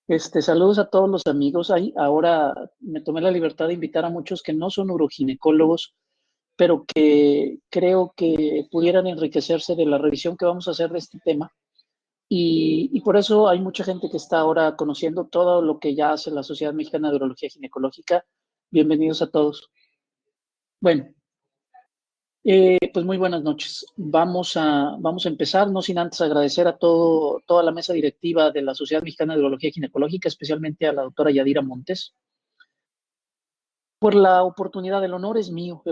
Saludos a todos los amigos. Ahora me tomé la libertad de invitar a muchos que no son uroginecólogos, pero que creo que pudieran enriquecerse de la revisión que vamos a hacer de este tema. Y por eso hay mucha gente que está ahora conociendo todo lo que ya hace la Sociedad Mexicana de Urología Ginecológica. Bienvenidos a todos. Bueno, pues muy buenas noches. Vamos a empezar, no sin antes agradecer a toda la mesa directiva de la Sociedad Mexicana de Urología Ginecológica, especialmente a la doctora Yadira Montes, por la oportunidad. El honor es mío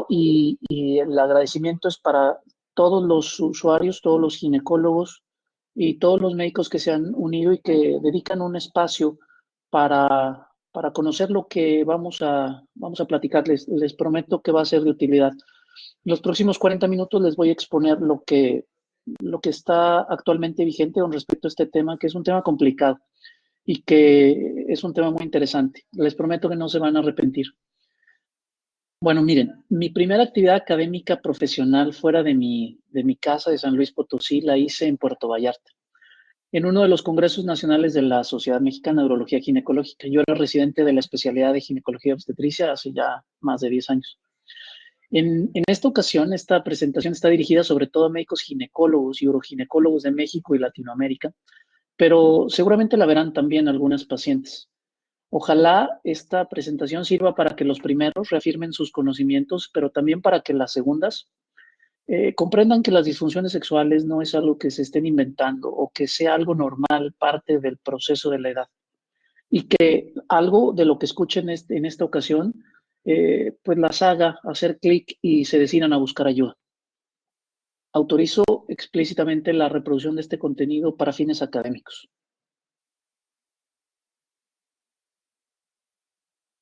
y el agradecimiento es para todos los usuarios, todos los ginecólogos y todos los médicos que se han unido y que dedican un espacio para conocer lo que vamos a platicarles. Les prometo que va a ser de utilidad. En los próximos 40 minutos les voy a exponer lo que está actualmente vigente con respecto a este tema, que es un tema complicado y que es un tema muy interesante. Les prometo que no se van a arrepentir. Bueno, miren, mi primera actividad académica profesional fuera de mi casa de San Luis Potosí la hice en Puerto Vallarta, en uno de los congresos nacionales de la Sociedad Mexicana de Urología Ginecológica. Yo era residente de la especialidad de ginecología y obstetricia hace ya más de 10 años. En esta ocasión, esta presentación está dirigida sobre todo a médicos ginecólogos y uroginecólogos de México y Latinoamérica, pero seguramente la verán también algunas pacientes. Ojalá esta presentación sirva para que los primeros reafirmen sus conocimientos, pero también para que las segundas comprendan que las disfunciones sexuales no es algo que se estén inventando o que sea algo normal, parte del proceso de la edad. Y que algo de lo que escuchen en esta ocasión, pues las haga hacer clic y se decidan a buscar ayuda. Autorizo explícitamente la reproducción de este contenido para fines académicos.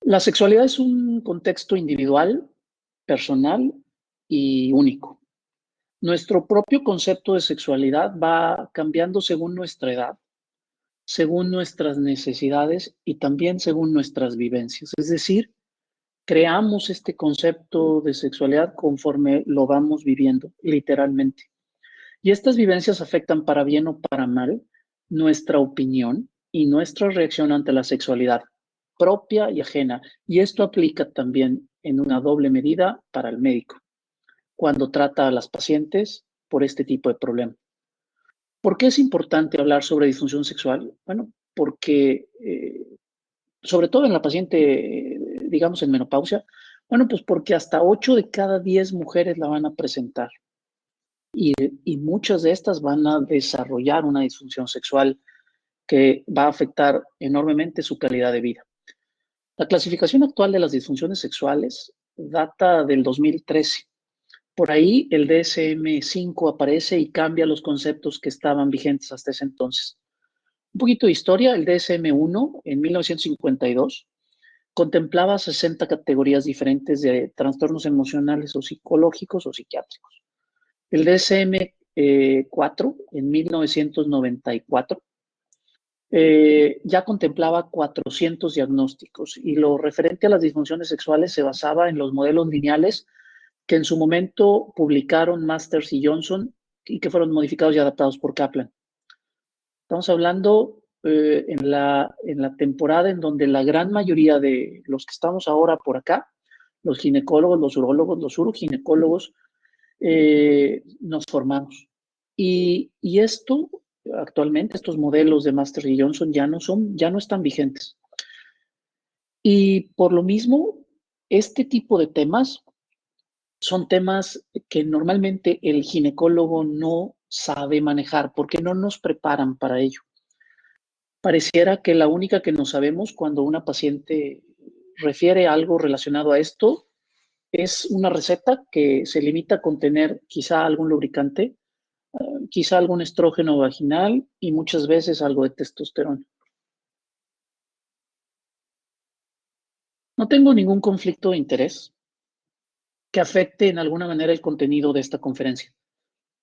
La sexualidad es un contexto individual, personal y único. Nuestro propio concepto de sexualidad va cambiando según nuestra edad, según nuestras necesidades y también según nuestras vivencias. Es decir, creamos este concepto de sexualidad conforme lo vamos viviendo, literalmente. Y estas vivencias afectan para bien o para mal nuestra opinión y nuestra reacción ante la sexualidad propia y ajena. Y esto aplica también en una doble medida para el médico, cuando trata a las pacientes por este tipo de problema. ¿Por qué es importante hablar sobre disfunción sexual? Bueno, porque sobre todo en la paciente, digamos, en menopausia, bueno, pues porque hasta 8 de cada 10 mujeres la van a presentar y muchas de estas van a desarrollar una disfunción sexual que va a afectar enormemente su calidad de vida. La clasificación actual de las disfunciones sexuales data del 2013. Por ahí el DSM-5 aparece y cambia los conceptos que estaban vigentes hasta ese entonces. Un poquito de historia, el DSM-1 en 1952 contemplaba 60 categorías diferentes de trastornos emocionales o psicológicos o psiquiátricos. El DSM-4 en 1994 ya contemplaba 400 diagnósticos y lo referente a las disfunciones sexuales se basaba en los modelos lineales que en su momento publicaron Masters y Johnson y que fueron modificados y adaptados por Kaplan. Estamos hablando en la temporada en donde la gran mayoría de los que estamos ahora por acá, los ginecólogos, los urólogos, los uroginecólogos, nos formamos. Y esto, actualmente, estos modelos de Masters y Johnson ya no están vigentes. Y por lo mismo, este tipo de temas son temas que normalmente el ginecólogo no sabe manejar porque no nos preparan para ello. Pareciera que la única que no sabemos cuando una paciente refiere algo relacionado a esto es una receta que se limita a contener quizá algún lubricante, quizá algún estrógeno vaginal y muchas veces algo de testosterona. No tengo ningún conflicto de interés que afecte en alguna manera el contenido de esta conferencia.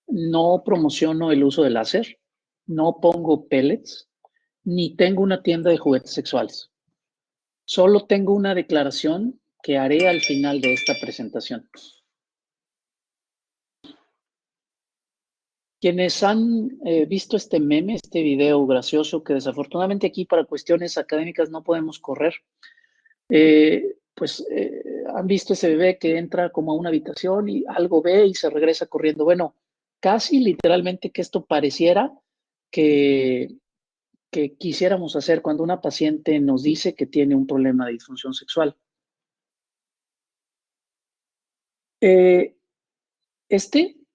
No promociono el uso de láser, no pongo pellets, ni tengo una tienda de juguetes sexuales. Solo tengo una declaración que haré al final de esta presentación. Quienes han visto este meme, este video gracioso que desafortunadamente aquí para cuestiones académicas no podemos correr, pues han visto ese bebé que entra como a una habitación y algo ve y se regresa corriendo. Bueno, casi literalmente que esto pareciera que, que quisiéramos hacer cuando una paciente nos dice que tiene un problema de disfunción sexual. Eh,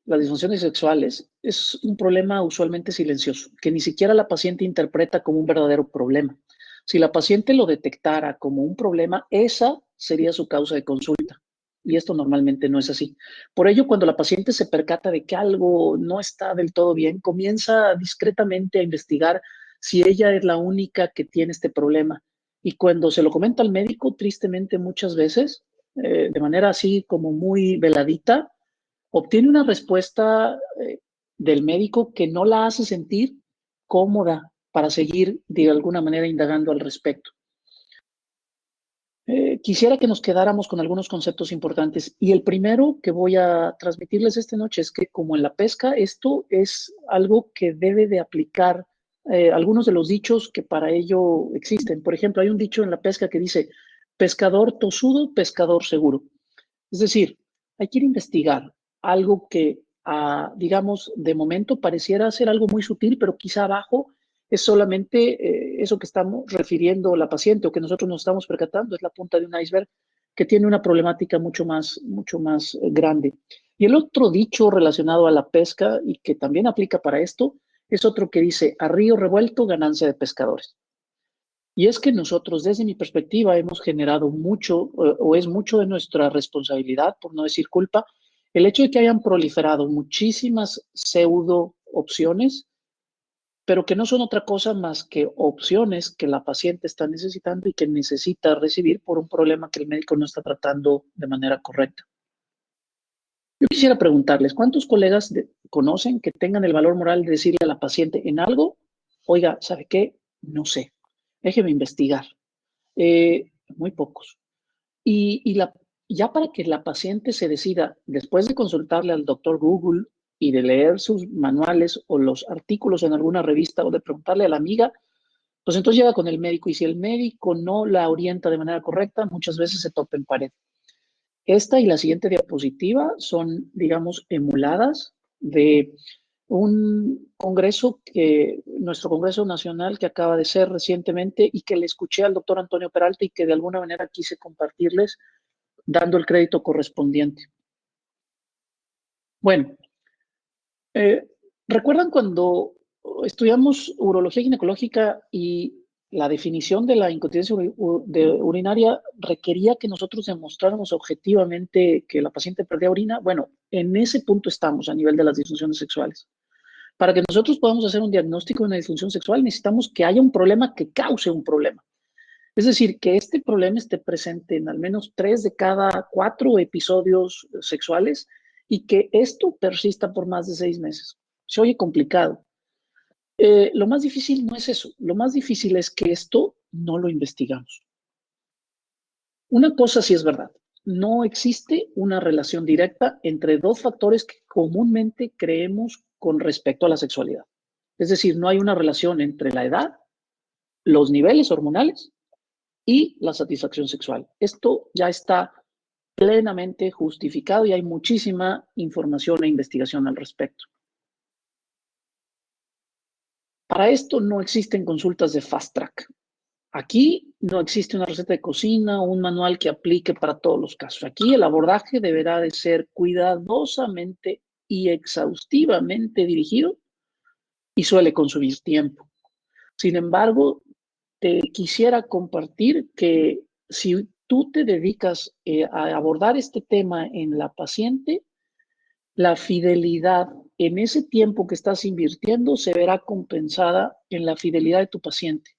las disfunciones sexuales, es un problema usualmente silencioso, que ni siquiera la paciente interpreta como un verdadero problema. Si la paciente lo detectara como un problema, esa sería su causa de consulta. Y esto normalmente no es así. Por ello, cuando la paciente se percata de que algo no está del todo bien, comienza discretamente a investigar si ella es la única que tiene este problema. Y cuando se lo comenta al médico, tristemente muchas veces, de manera así como muy veladita, obtiene una respuesta del médico que no la hace sentir cómoda para seguir de alguna manera indagando al respecto. Quisiera que nos quedáramos con algunos conceptos importantes y el primero que voy a transmitirles esta noche es que como en la pesca, esto es algo que debe de aplicar algunos de los dichos que para ello existen. Por ejemplo, hay un dicho en la pesca que dice, pescador tosudo, pescador seguro. Es decir, hay que ir a investigar algo que, digamos, de momento pareciera ser algo muy sutil, pero quizá abajo es solamente eso que estamos refiriendo la paciente o que nosotros nos estamos percatando, es la punta de un iceberg que tiene una problemática mucho más grande. Y el otro dicho relacionado a la pesca y que también aplica para esto es otro que dice, a río revuelto, ganancia de pescadores. Y es que nosotros, desde mi perspectiva, hemos generado mucho, o es mucho de nuestra responsabilidad, por no decir culpa, el hecho de que hayan proliferado muchísimas pseudo opciones, pero que no son otra cosa más que opciones que la paciente está necesitando y que necesita recibir por un problema que el médico no está tratando de manera correcta. Yo quisiera preguntarles, ¿cuántos colegas conocen que tengan el valor moral de decirle a la paciente en algo, oiga, ¿sabe qué? No sé, déjeme investigar. Muy pocos. Y ya para que la paciente se decida, después de consultarle al doctor Google y de leer sus manuales o los artículos en alguna revista o de preguntarle a la amiga, pues entonces llega con el médico y si el médico no la orienta de manera correcta, muchas veces se topa en pared. Esta y la siguiente diapositiva son, digamos, emuladas de un congreso nuestro Congreso Nacional que acaba de ser recientemente y que le escuché al doctor Antonio Peralta y que de alguna manera quise compartirles dando el crédito correspondiente. Bueno, eh, ¿recuerdan cuando estudiamos urología ginecológica y la definición de la incontinencia urinaria requería que nosotros demostráramos objetivamente que la paciente perdía orina? Bueno, en ese punto estamos a nivel de las disfunciones sexuales. Para que nosotros podamos hacer un diagnóstico de una disfunción sexual, necesitamos que haya un problema que cause un problema. Es decir, que este problema esté presente en al menos 3 de cada 4 episodios sexuales y que esto persista por más de 6 meses. Se oye complicado. Lo más difícil no es eso. Lo más difícil es que esto no lo investigamos. Una cosa sí es verdad. No existe una relación directa entre dos factores que comúnmente creemos con respecto a la sexualidad. Es decir, no hay una relación entre la edad, los niveles hormonales y la satisfacción sexual. Esto ya está plenamente justificado y hay muchísima información e investigación al respecto. Para esto no existen consultas de fast track. Aquí no existe una receta de cocina o un manual que aplique para todos los casos. Aquí el abordaje deberá de ser cuidadosamente y exhaustivamente dirigido y suele consumir tiempo. Sin embargo, te quisiera compartir que si tú te dedicas a abordar este tema en la paciente, la fidelidad en ese tiempo que estás invirtiendo se verá compensada en la fidelidad de tu paciente.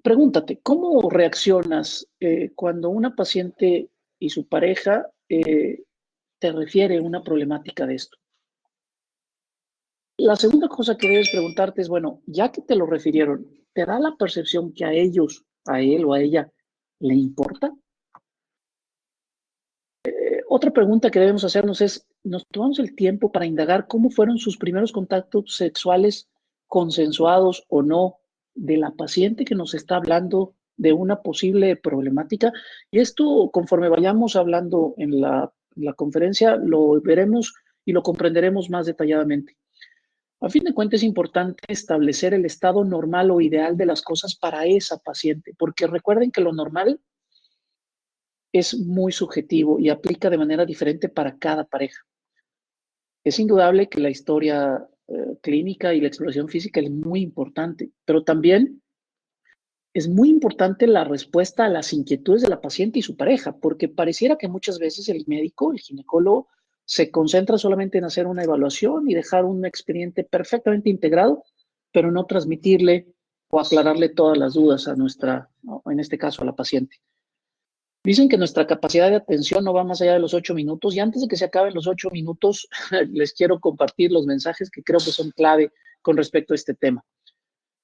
Pregúntate, ¿cómo reaccionas cuando una paciente y su pareja te refiere una problemática de esto? La segunda cosa que debes preguntarte es, bueno, ya que te lo refirieron, ¿te da la percepción que a ellos, a él o a ella, le importa? Otra pregunta que debemos hacernos es, nos tomamos el tiempo para indagar cómo fueron sus primeros contactos sexuales consensuados o no de la paciente que nos está hablando de una posible problemática. Y esto, conforme vayamos hablando en la conferencia, lo veremos y lo comprenderemos más detalladamente. A fin de cuentas, es importante establecer el estado normal o ideal de las cosas para esa paciente, porque recuerden que lo normal es muy subjetivo y aplica de manera diferente para cada pareja. Es indudable que la historia clínica y la exploración física es muy importante, pero también es muy importante la respuesta a las inquietudes de la paciente y su pareja, porque pareciera que muchas veces el médico, el ginecólogo, se concentra solamente en hacer una evaluación y dejar un expediente perfectamente integrado, pero no transmitirle o aclararle todas las dudas a nuestra, en este caso, a la paciente. Dicen que nuestra capacidad de atención no va más allá de los 8 minutos y antes de que se acaben los 8 minutos, les quiero compartir los mensajes que creo que son clave con respecto a este tema.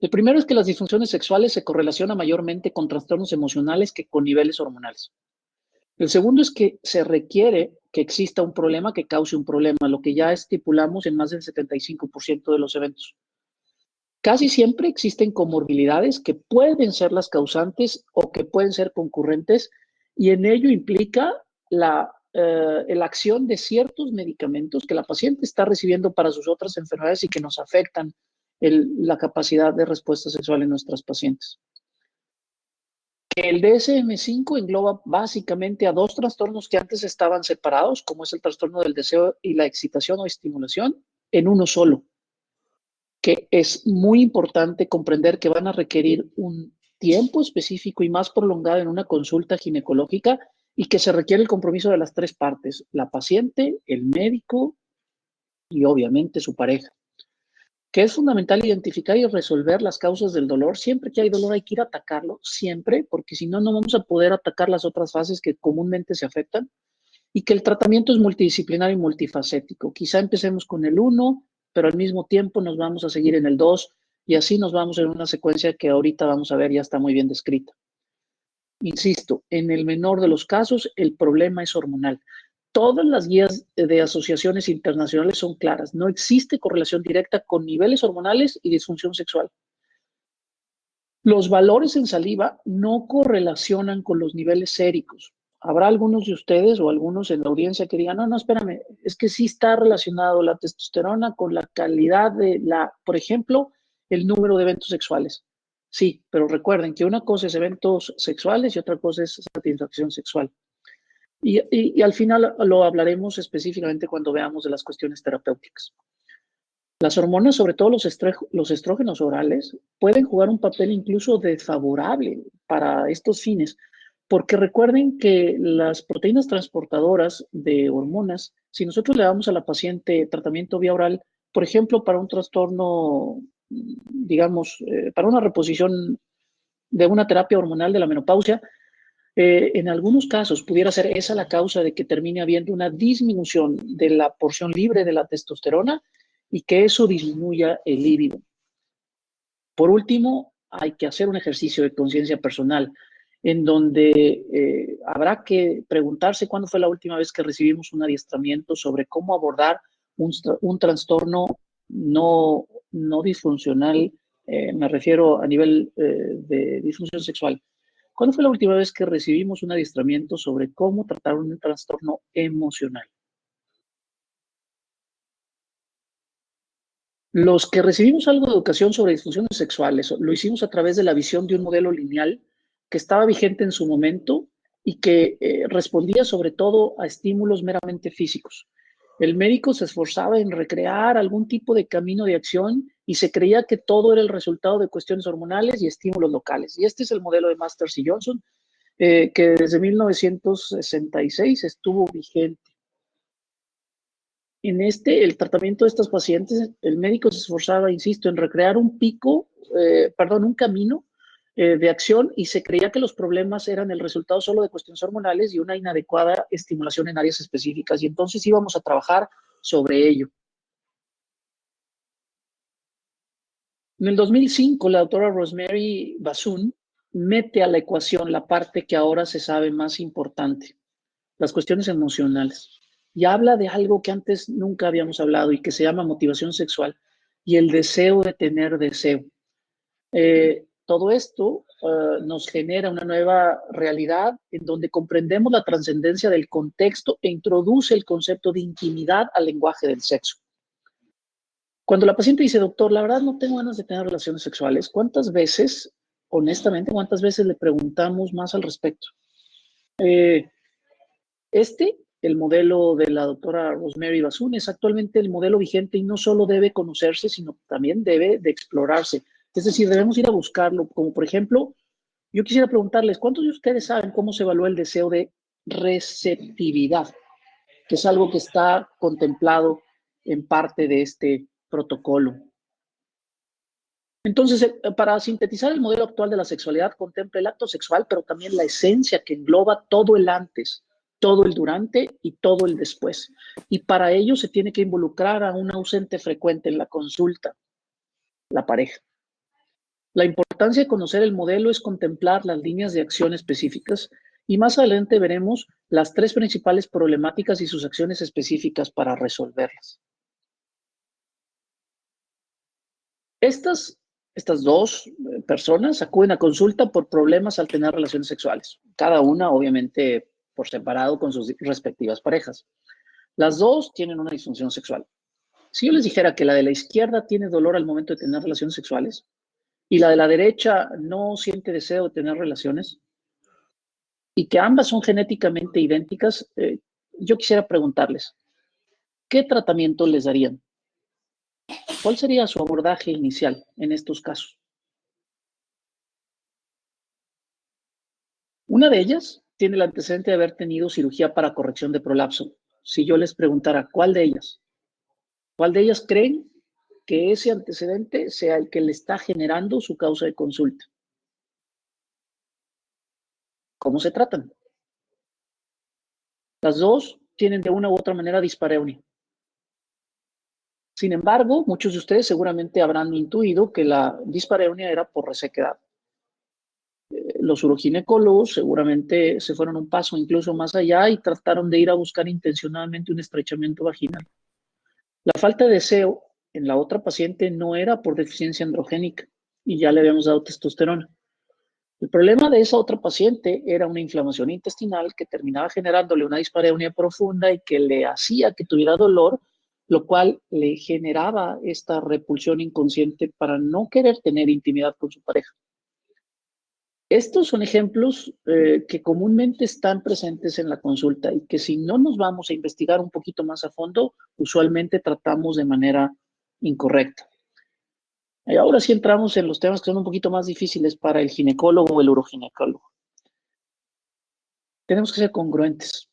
El primero es que las disfunciones sexuales se correlacionan mayormente con trastornos emocionales que con niveles hormonales. El segundo es que se requiere que exista un problema que cause un problema, lo que ya estipulamos en más del 75% de los eventos. Casi siempre existen comorbilidades que pueden ser las causantes o que pueden ser concurrentes y en ello implica la acción de ciertos medicamentos que la paciente está recibiendo para sus otras enfermedades y que nos afectan la capacidad de respuesta sexual en nuestras pacientes. El DSM-5 engloba básicamente a dos trastornos que antes estaban separados, como es el trastorno del deseo y la excitación o estimulación, en uno solo, que es muy importante comprender que van a requerir un tiempo específico y más prolongado en una consulta ginecológica y que se requiere el compromiso de las tres partes, la paciente, el médico y obviamente su pareja. Que es fundamental identificar y resolver las causas del dolor. Siempre que hay dolor hay que ir a atacarlo, siempre, porque si no, no vamos a poder atacar las otras fases que comúnmente se afectan. Y que el tratamiento es multidisciplinario y multifacético. Quizá empecemos con el 1, pero al mismo tiempo nos vamos a seguir en el 2 y así nos vamos en una secuencia que ahorita vamos a ver, ya está muy bien descrita. Insisto, en el menor de los casos, el problema es hormonal. Todas las guías de asociaciones internacionales son claras. No existe correlación directa con niveles hormonales y disfunción sexual. Los valores en saliva no correlacionan con los niveles séricos. Habrá algunos de ustedes o algunos en la audiencia que digan, no, espérame, es que sí está relacionado la testosterona con la calidad de por ejemplo, el número de eventos sexuales. Sí, pero recuerden que una cosa es eventos sexuales y otra cosa es satisfacción sexual. Y al final lo hablaremos específicamente cuando veamos de las cuestiones terapéuticas. Las hormonas, sobre todo los estrógenos orales, pueden jugar un papel incluso desfavorable para estos fines, porque recuerden que las proteínas transportadoras de hormonas, si nosotros le damos a la paciente tratamiento vía oral, por ejemplo, para un trastorno, digamos, para una reposición de una terapia hormonal de la menopausia, en algunos casos pudiera ser esa la causa de que termine habiendo una disminución de la porción libre de la testosterona y que eso disminuya el líbido. Por último, hay que hacer un ejercicio de conciencia personal en donde habrá que preguntarse cuándo fue la última vez que recibimos un adiestramiento sobre cómo abordar un trastorno no disfuncional, me refiero a nivel de disfunción sexual. ¿Cuándo fue la última vez que recibimos un adiestramiento sobre cómo tratar un trastorno emocional? Los que recibimos algo de educación sobre disfunciones sexuales lo hicimos a través de la visión de un modelo lineal que estaba vigente en su momento y que respondía sobre todo a estímulos meramente físicos. El médico se esforzaba en recrear algún tipo de camino de acción y se creía que todo era el resultado de cuestiones hormonales y estímulos locales. Y este es el modelo de Masters y Johnson, que desde 1966 estuvo vigente. En el tratamiento de estos pacientes, el médico se esforzaba, insisto, en recrear un camino de acción y se creía que los problemas eran el resultado solo de cuestiones hormonales y una inadecuada estimulación en áreas específicas. Y entonces íbamos a trabajar sobre ello. En el 2005, la doctora Rosemary Bassoon mete a la ecuación la parte que ahora se sabe más importante, las cuestiones emocionales. y habla de algo que antes nunca habíamos hablado y que se llama motivación sexual y el deseo de tener deseo. Todo esto nos genera una nueva realidad en donde comprendemos la trascendencia del contexto e introduce el concepto de intimidad al lenguaje del sexo. Cuando la paciente dice, doctor, la verdad no tengo ganas de tener relaciones sexuales, ¿cuántas veces, honestamente, cuántas veces le preguntamos más al respecto? El modelo de la doctora Rosemary Bassoon es actualmente el modelo vigente y no solo debe conocerse, sino también debe de explorarse. Es decir, debemos ir a buscarlo, como por ejemplo, yo quisiera preguntarles, ¿cuántos de ustedes saben cómo se evalúa el deseo de receptividad? Que es algo que está contemplado en parte de este protocolo. Entonces, para sintetizar, el modelo actual de la sexualidad contempla el acto sexual, pero también la esencia que engloba todo el antes, todo el durante y todo el después. Y para ello se tiene que involucrar a un ausente frecuente en la consulta, la pareja. La importancia de conocer el modelo es contemplar las líneas de acción específicas y más adelante veremos las 3 principales problemáticas y sus acciones específicas para resolverlas. Estas 2 personas acuden a consulta por problemas al tener relaciones sexuales, cada una obviamente por separado con sus respectivas parejas. Las 2 tienen una disfunción sexual. Si yo les dijera que la de la izquierda tiene dolor al momento de tener relaciones sexuales y la de la derecha no siente deseo de tener relaciones y que ambas son genéticamente idénticas, yo quisiera preguntarles, ¿qué tratamiento les darían? ¿Cuál sería su abordaje inicial en estos casos? Una de ellas tiene el antecedente de haber tenido cirugía para corrección de prolapso. Si yo les preguntara, ¿cuál de ellas creen que ese antecedente sea el que le está generando su causa de consulta? ¿Cómo se tratan? Las 2 tienen de una u otra manera dispareunia. Sin embargo, muchos de ustedes seguramente habrán intuido que la dispareunia era por resequedad. Los uroginecólogos seguramente se fueron un paso incluso más allá y trataron de ir a buscar intencionalmente un estrechamiento vaginal. La falta de deseo en la otra paciente no era por deficiencia androgénica y ya le habíamos dado testosterona. El problema de esa otra paciente era una inflamación intestinal que terminaba generándole una dispareunia profunda y que le hacía que tuviera dolor, lo cual le generaba esta repulsión inconsciente para no querer tener intimidad con su pareja. Estos son ejemplos que comúnmente están presentes en la consulta y que si no nos vamos a investigar un poquito más a fondo, usualmente tratamos de manera incorrecta. Y ahora sí entramos en los temas que son un poquito más difíciles para el ginecólogo o el uroginecólogo. Tenemos que ser congruentes.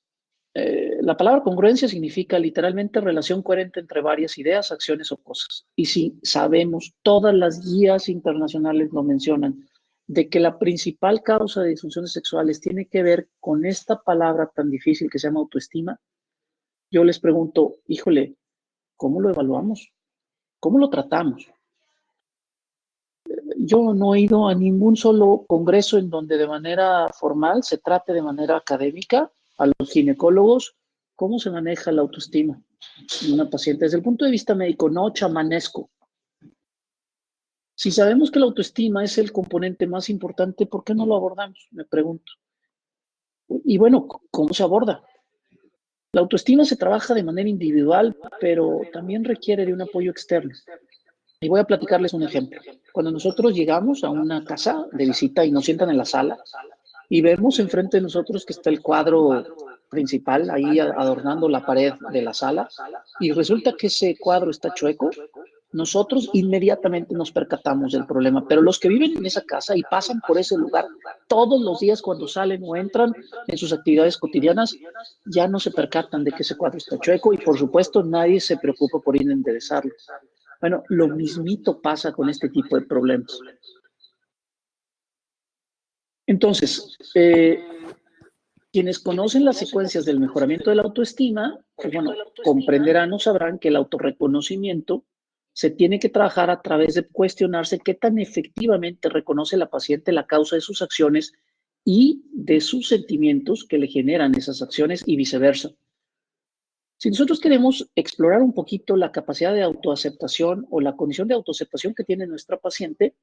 La palabra congruencia significa literalmente relación coherente entre varias ideas, acciones o cosas. Y si sabemos, todas las guías internacionales lo mencionan, de que la principal causa de disfunciones sexuales tiene que ver con esta palabra tan difícil que se llama autoestima, yo les pregunto, híjole, ¿cómo lo evaluamos? ¿Cómo lo tratamos? Yo no he ido a ningún solo congreso en donde de manera formal se trate de manera académica a los ginecólogos cómo se maneja la autoestima en una paciente desde el punto de vista médico, no chamanesco. Si sabemos que la autoestima es el componente más importante, ¿por qué no lo abordamos? Me pregunto. Y bueno, ¿cómo se aborda? La autoestima se trabaja de manera individual, pero también requiere de un apoyo externo. Y voy a platicarles un ejemplo. Cuando nosotros llegamos a una casa de visita y nos sientan en la sala y vemos enfrente de nosotros que está el cuadro principal ahí adornando la pared de la sala y resulta que ese cuadro está chueco, nosotros inmediatamente nos percatamos del problema. Pero los que viven en esa casa y pasan por ese lugar todos los días cuando salen o entran en sus actividades cotidianas, ya no se percatan de que ese cuadro está chueco y por supuesto nadie se preocupa por ir a enderezarlo. Bueno, lo mismito pasa con este tipo de problemas. Entonces, quienes conocen las secuencias del mejoramiento de la autoestima, pues bueno, comprenderán o sabrán que el autorreconocimiento se tiene que trabajar a través de cuestionarse qué tan efectivamente reconoce la paciente la causa de sus acciones y de sus sentimientos que le generan esas acciones y viceversa. Si nosotros queremos explorar un poquito la capacidad de autoaceptación o la condición de autoaceptación que tiene nuestra paciente,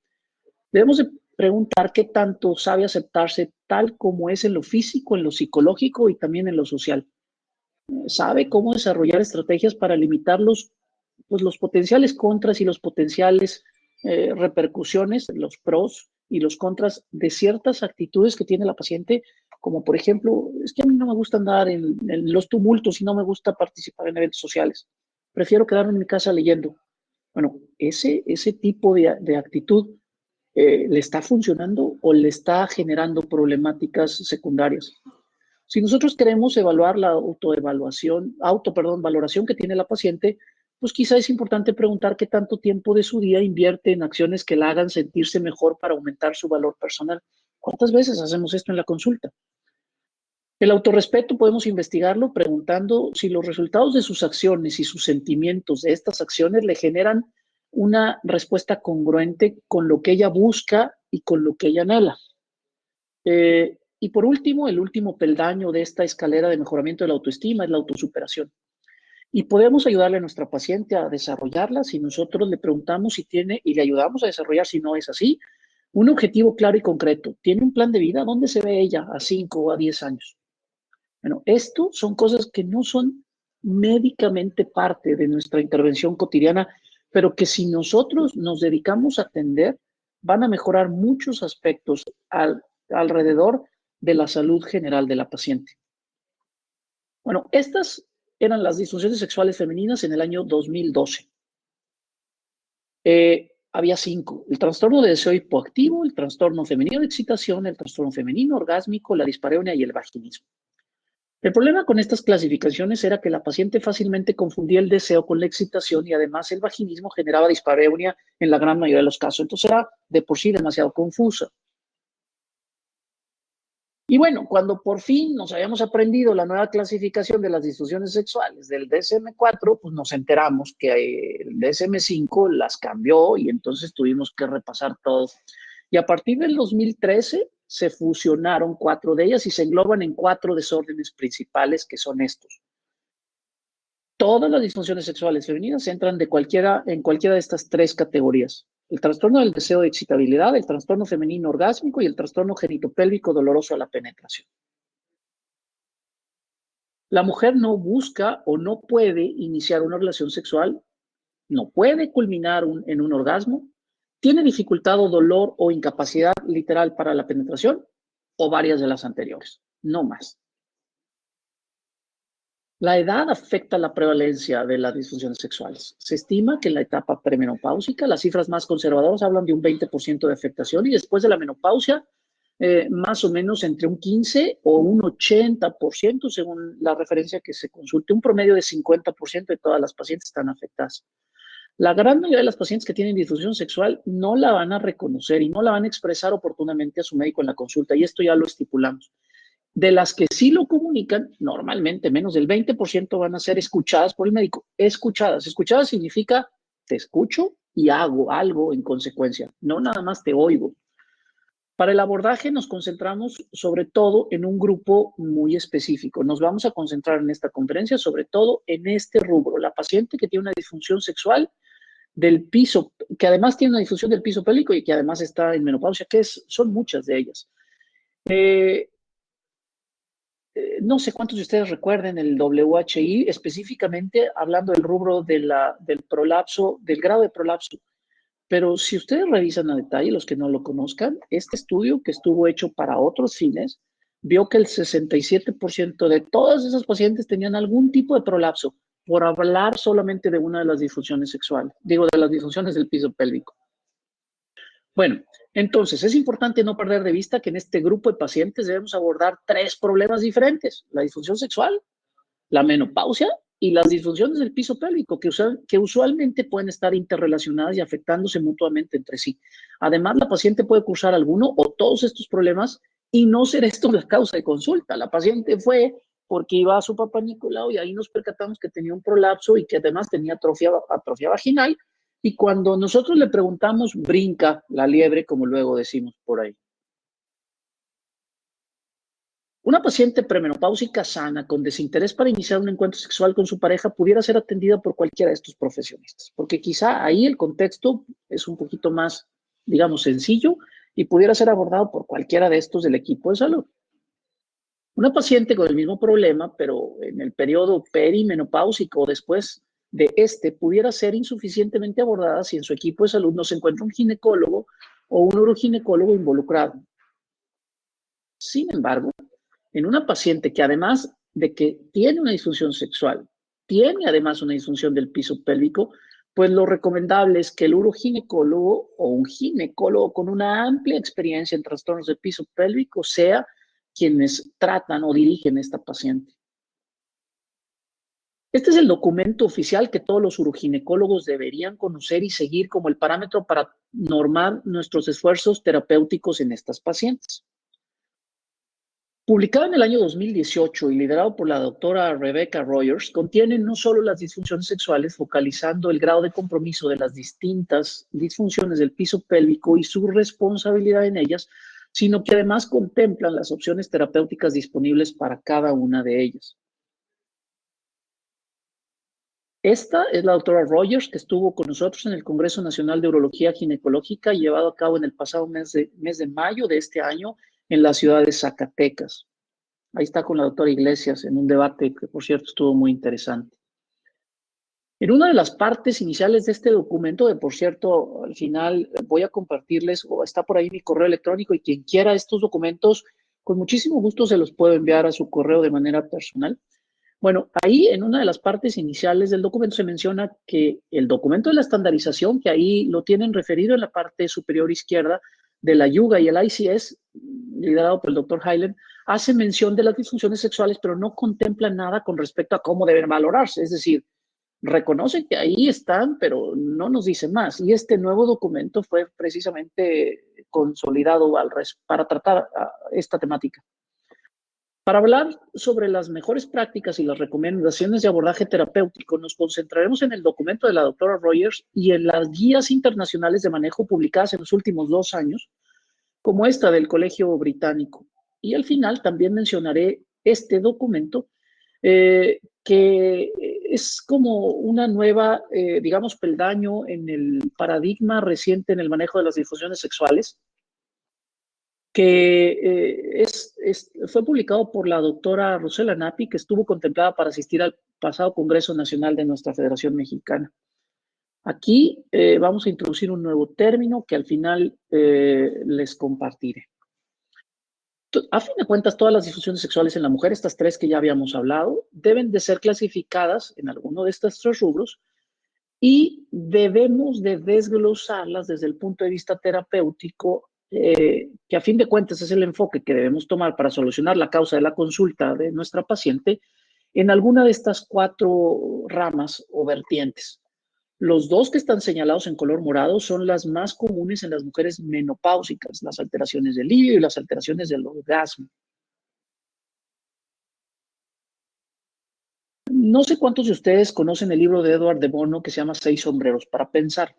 debemos de preguntar qué tanto sabe aceptarse tal como es en lo físico, en lo psicológico y también en lo social. ¿Sabe cómo desarrollar estrategias para limitar los potenciales contras y los potenciales repercusiones, los pros y los contras de ciertas actitudes que tiene la paciente? Como por ejemplo, es que a mí no me gusta andar en los tumultos y no me gusta participar en eventos sociales. Prefiero quedarme en mi casa leyendo. Bueno, ese tipo de actitud le está funcionando o le está generando problemáticas secundarias. Si nosotros queremos evaluar la valoración que tiene la paciente, pues quizá es importante preguntar qué tanto tiempo de su día invierte en acciones que la hagan sentirse mejor para aumentar su valor personal. ¿Cuántas veces hacemos esto en la consulta? El autorrespeto podemos investigarlo preguntando si los resultados de sus acciones y sus sentimientos de estas acciones le generan una respuesta congruente con lo que ella busca y con lo que ella anhela. Y por último, el último peldaño de esta escalera de mejoramiento de la autoestima es la autosuperación. Y podemos ayudarle a nuestra paciente a desarrollarla si nosotros le preguntamos si tiene y le ayudamos a desarrollar, si no es así, un objetivo claro y concreto. ¿Tiene un plan de vida? ¿Dónde se ve ella a 5 o a 10 años? Bueno, esto son cosas que no son médicamente parte de nuestra intervención cotidiana, pero que si nosotros nos dedicamos a atender, van a mejorar muchos aspectos alrededor de la salud general de la paciente. Bueno, estas eran las disfunciones sexuales femeninas en el año 2012. Había 5: el trastorno de deseo hipoactivo, el trastorno femenino de excitación, el trastorno femenino orgásmico, la dispareunia y el vaginismo. El problema con estas clasificaciones era que la paciente fácilmente confundía el deseo con la excitación y además el vaginismo generaba dispareunia en la gran mayoría de los casos. Entonces era de por sí demasiado confusa. Y bueno, cuando por fin nos habíamos aprendido la nueva clasificación de las disfunciones sexuales del DSM-4, pues nos enteramos que el DSM-5 las cambió y entonces tuvimos que repasar todo. Y a partir del 2013 se fusionaron 4 de ellas y se engloban en 4 desórdenes principales, que son estos. Todas las disfunciones sexuales femeninas entran en cualquiera de estas 3 categorías: el trastorno del deseo de excitabilidad, el trastorno femenino orgásmico y el trastorno genitopélvico doloroso a la penetración. La mujer no busca o no puede iniciar una relación sexual, no puede culminar en un orgasmo, tiene dificultad o dolor o incapacidad literal para la penetración o varias de las anteriores, no más. La edad afecta la prevalencia de las disfunciones sexuales. Se estima que en la etapa premenopáusica las cifras más conservadoras hablan de un 20% de afectación y después de la menopausia más o menos entre un 15 o un 80% según la referencia que se consulte. Un promedio de 50% de todas las pacientes están afectadas. La gran mayoría de las pacientes que tienen disfunción sexual no la van a reconocer y no la van a expresar oportunamente a su médico en la consulta, y esto ya lo estipulamos. De las que sí lo comunican, normalmente menos del 20% van a ser escuchadas por el médico. Escuchadas. Escuchadas significa te escucho y hago algo en consecuencia, no nada más te oigo. Para el abordaje nos concentramos sobre todo en un grupo muy específico. Nos vamos a concentrar en esta conferencia sobre todo en este rubro: la paciente que tiene una disfunción sexual del piso, que además tiene una disfunción del piso pélvico y que además está en menopausia, son muchas de ellas. No sé cuántos de ustedes recuerden el WHI, específicamente hablando del rubro del prolapso, del grado de prolapso. Pero si ustedes revisan a detalle, los que no lo conozcan, este estudio, que estuvo hecho para otros fines, vio que el 67% de todas esas pacientes tenían algún tipo de prolapso, por hablar solamente de una de las disfunciones sexuales, digo, de las disfunciones del piso pélvico. Bueno, entonces es importante no perder de vista que en este grupo de pacientes debemos abordar 3 problemas diferentes: la disfunción sexual, la menopausia y las disfunciones del piso pélvico, que usualmente pueden estar interrelacionadas y afectándose mutuamente entre sí. Además, la paciente puede cursar alguno o todos estos problemas y no ser esto la causa de consulta. La paciente fue porque iba a su papá Nicolau y ahí nos percatamos que tenía un prolapso y que además tenía atrofia vaginal, y cuando nosotros le preguntamos, brinca la liebre, como luego decimos por ahí. Una paciente premenopáusica sana con desinterés para iniciar un encuentro sexual con su pareja pudiera ser atendida por cualquiera de estos profesionistas, porque quizá ahí el contexto es un poquito más, digamos, sencillo y pudiera ser abordado por cualquiera de estos del equipo de salud. Una paciente con el mismo problema, pero en el periodo perimenopáusico o después de este, pudiera ser insuficientemente abordada si en su equipo de salud no se encuentra un ginecólogo o un uroginecólogo involucrado. Sin embargo, en una paciente que además de que tiene una disfunción sexual, tiene además una disfunción del piso pélvico, pues lo recomendable es que el uroginecólogo o un ginecólogo con una amplia experiencia en trastornos del piso pélvico sea quienes tratan o dirigen a esta paciente. Este es el documento oficial que todos los uroginecólogos deberían conocer y seguir como el parámetro para normar nuestros esfuerzos terapéuticos en estas pacientes. Publicado en el año 2018 y liderado por la doctora Rebecca Rogers, contiene no solo las disfunciones sexuales, focalizando el grado de compromiso de las distintas disfunciones del piso pélvico y su responsabilidad en ellas, sino que además contemplan las opciones terapéuticas disponibles para cada una de ellas. Esta es la doctora Rogers, que estuvo con nosotros en el Congreso Nacional de Urología Ginecológica, llevado a cabo en el pasado mes de mayo de este año en la ciudad de Zacatecas. Ahí está con la doctora Iglesias en un debate que, por cierto, estuvo muy interesante. En una de las partes iniciales de este documento, de por cierto, al final voy a compartirles, o está por ahí mi correo electrónico, y quien quiera estos documentos, con muchísimo gusto se los puedo enviar a su correo de manera personal. Bueno, ahí en una de las partes iniciales del documento se menciona que el documento de la estandarización, que ahí lo tienen referido en la parte superior izquierda de la YUGA y el ICS, liderado por el doctor Hyland, hace mención de las disfunciones sexuales, pero no contempla nada con respecto a cómo deben valorarse. Es decir, reconoce que ahí están, pero no nos dice más. Y este nuevo documento fue precisamente consolidado para tratar esta temática. Para hablar sobre las mejores prácticas y las recomendaciones de abordaje terapéutico, nos concentraremos en el documento de la doctora Rogers y en las guías internacionales de manejo publicadas en los últimos 2 años, como esta del Colegio Británico. Y al final también mencionaré este documento, que es como una nueva, digamos, peldaño en el paradigma reciente en el manejo de las disfunciones sexuales, que fue publicado por la doctora Rosela Napi, que estuvo contemplada para asistir al pasado Congreso Nacional de nuestra Federación Mexicana. Aquí vamos a introducir un nuevo término que al final les compartiré. A fin de cuentas, todas las disfunciones sexuales en la mujer, estas 3 que ya habíamos hablado, deben de ser clasificadas en alguno de estos 3 rubros y debemos de desglosarlas desde el punto de vista terapéutico, que a fin de cuentas es el enfoque que debemos tomar para solucionar la causa de la consulta de nuestra paciente, en alguna de estas 4 ramas o vertientes. Los 2 que están señalados en color morado son las más comunes en las mujeres menopáusicas, las alteraciones del libido y las alteraciones del orgasmo. No sé cuántos de ustedes conocen el libro de Edward de Bono que se llama 6 sombreros para pensar.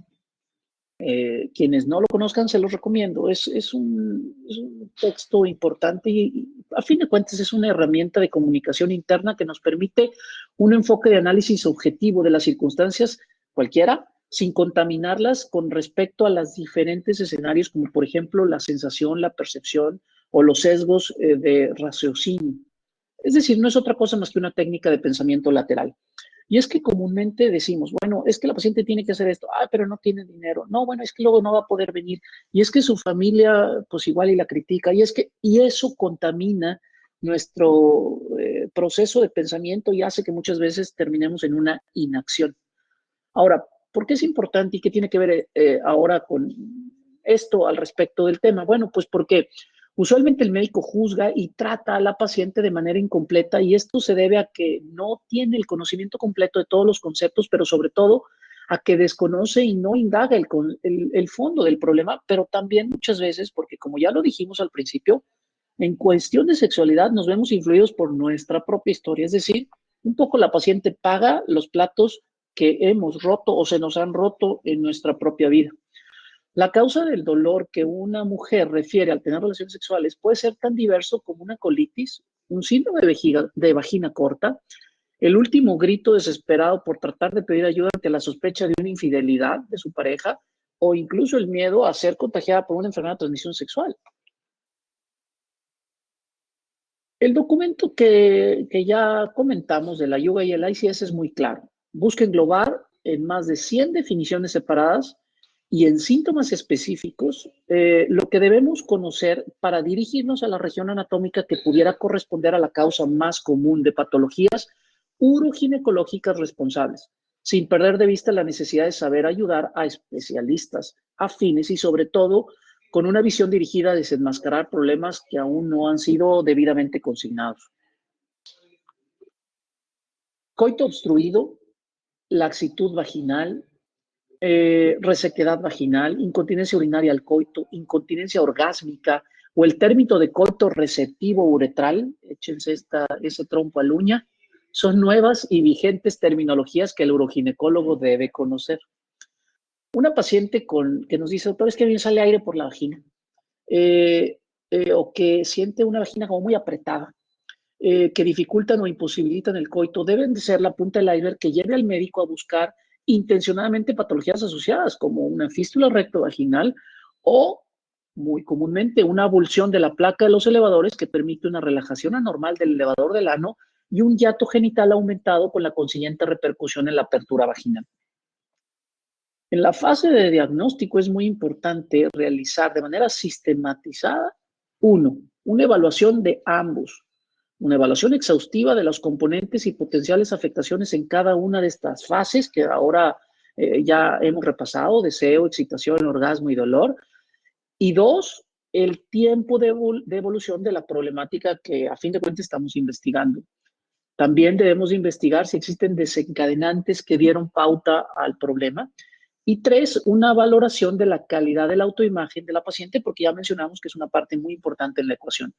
Quienes no lo conozcan, se los recomiendo. Es un texto importante y, a fin de cuentas, es una herramienta de comunicación interna que nos permite un enfoque de análisis objetivo de las circunstancias cualquiera, sin contaminarlas con respecto a los diferentes escenarios, como por ejemplo la sensación, la percepción o los sesgos de raciocinio. Es decir, no es otra cosa más que una técnica de pensamiento lateral. Y es que comúnmente decimos, bueno, es que la paciente tiene que hacer esto, pero no tiene dinero, no, bueno, es que luego no va a poder venir, y es que su familia, pues igual y la critica, y eso contamina nuestro proceso de pensamiento y hace que muchas veces terminemos en una inacción. Ahora, ¿por qué es importante y qué tiene que ver ahora con esto al respecto del tema? Bueno, pues porque usualmente el médico juzga y trata a la paciente de manera incompleta y esto se debe a que no tiene el conocimiento completo de todos los conceptos, pero sobre todo a que desconoce y no indaga el fondo del problema, pero también muchas veces, porque como ya lo dijimos al principio, en cuestión de sexualidad nos vemos influidos por nuestra propia historia, es decir, un poco la paciente paga los platos que hemos roto o se nos han roto en nuestra propia vida. La causa del dolor que una mujer refiere al tener relaciones sexuales puede ser tan diverso como una colitis, un síndrome de vagina corta, el último grito desesperado por tratar de pedir ayuda ante la sospecha de una infidelidad de su pareja o incluso el miedo a ser contagiada por una enfermedad de transmisión sexual. El documento que ya comentamos de la Yuga y el ICS es muy claro. Busca englobar en más de 100 definiciones separadas y en síntomas específicos lo que debemos conocer para dirigirnos a la región anatómica que pudiera corresponder a la causa más común de patologías uroginecológicas responsables, sin perder de vista la necesidad de saber ayudar a especialistas afines y sobre todo con una visión dirigida a desenmascarar problemas que aún no han sido debidamente consignados. Coito obstruido, laxitud vaginal, resequedad vaginal, incontinencia urinaria al coito, incontinencia orgásmica o el término de coito receptivo uretral, échense ese trompo a la uña, son nuevas y vigentes terminologías que el uroginecólogo debe conocer. Una paciente que nos dice, doctor, es que bien sale aire por la vagina, o que siente una vagina como muy apretada, que dificultan o imposibilitan el coito, deben de ser la punta del iceberg que lleve al médico a buscar intencionadamente patologías asociadas, como una fístula rectovaginal o, muy comúnmente, una avulsión de la placa de los elevadores que permite una relajación anormal del elevador del ano y un hiato genital aumentado con la consiguiente repercusión en la apertura vaginal. En la fase de diagnóstico es muy importante realizar de manera sistematizada, una evaluación de ambos, una evaluación exhaustiva de los componentes y potenciales afectaciones en cada una de estas fases que ahora ya hemos repasado: deseo, excitación, orgasmo y dolor. Y dos, el tiempo de evolución de la problemática que a fin de cuentas estamos investigando. También debemos investigar si existen desencadenantes que dieron pauta al problema. Y tres, una valoración de la calidad de la autoimagen de la paciente, porque ya mencionamos que es una parte muy importante en la ecuación.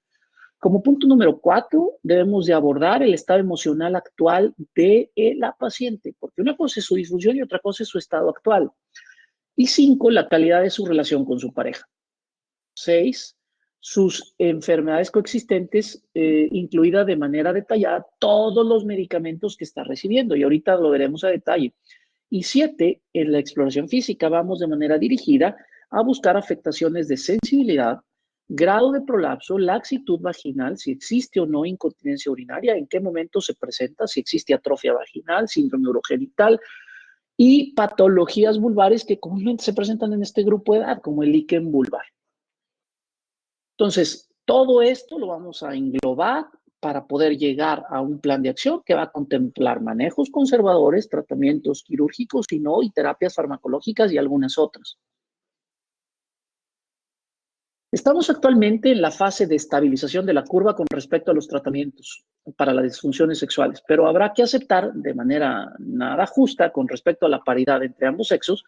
Como punto número 4, debemos de abordar el estado emocional actual de la paciente, porque una cosa es su disfunción y otra cosa es su estado actual. Y 5, la calidad de su relación con su pareja. 6, sus enfermedades coexistentes, incluida de manera detallada todos los medicamentos que está recibiendo, y ahorita lo veremos a detalle. Y 7, en la exploración física vamos de manera dirigida a buscar afectaciones de sensibilidad, grado de prolapso, laxitud vaginal, si existe o no incontinencia urinaria, en qué momento se presenta, si existe atrofia vaginal, síndrome urogenital y patologías vulvares que comúnmente se presentan en este grupo de edad, como el líquen vulvar. Entonces, todo esto lo vamos a englobar para poder llegar a un plan de acción que va a contemplar manejos conservadores, tratamientos quirúrgicos, y terapias farmacológicas y algunas otras. Estamos actualmente en la fase de estabilización de la curva con respecto a los tratamientos para las disfunciones sexuales, pero habrá que aceptar de manera nada justa con respecto a la paridad entre ambos sexos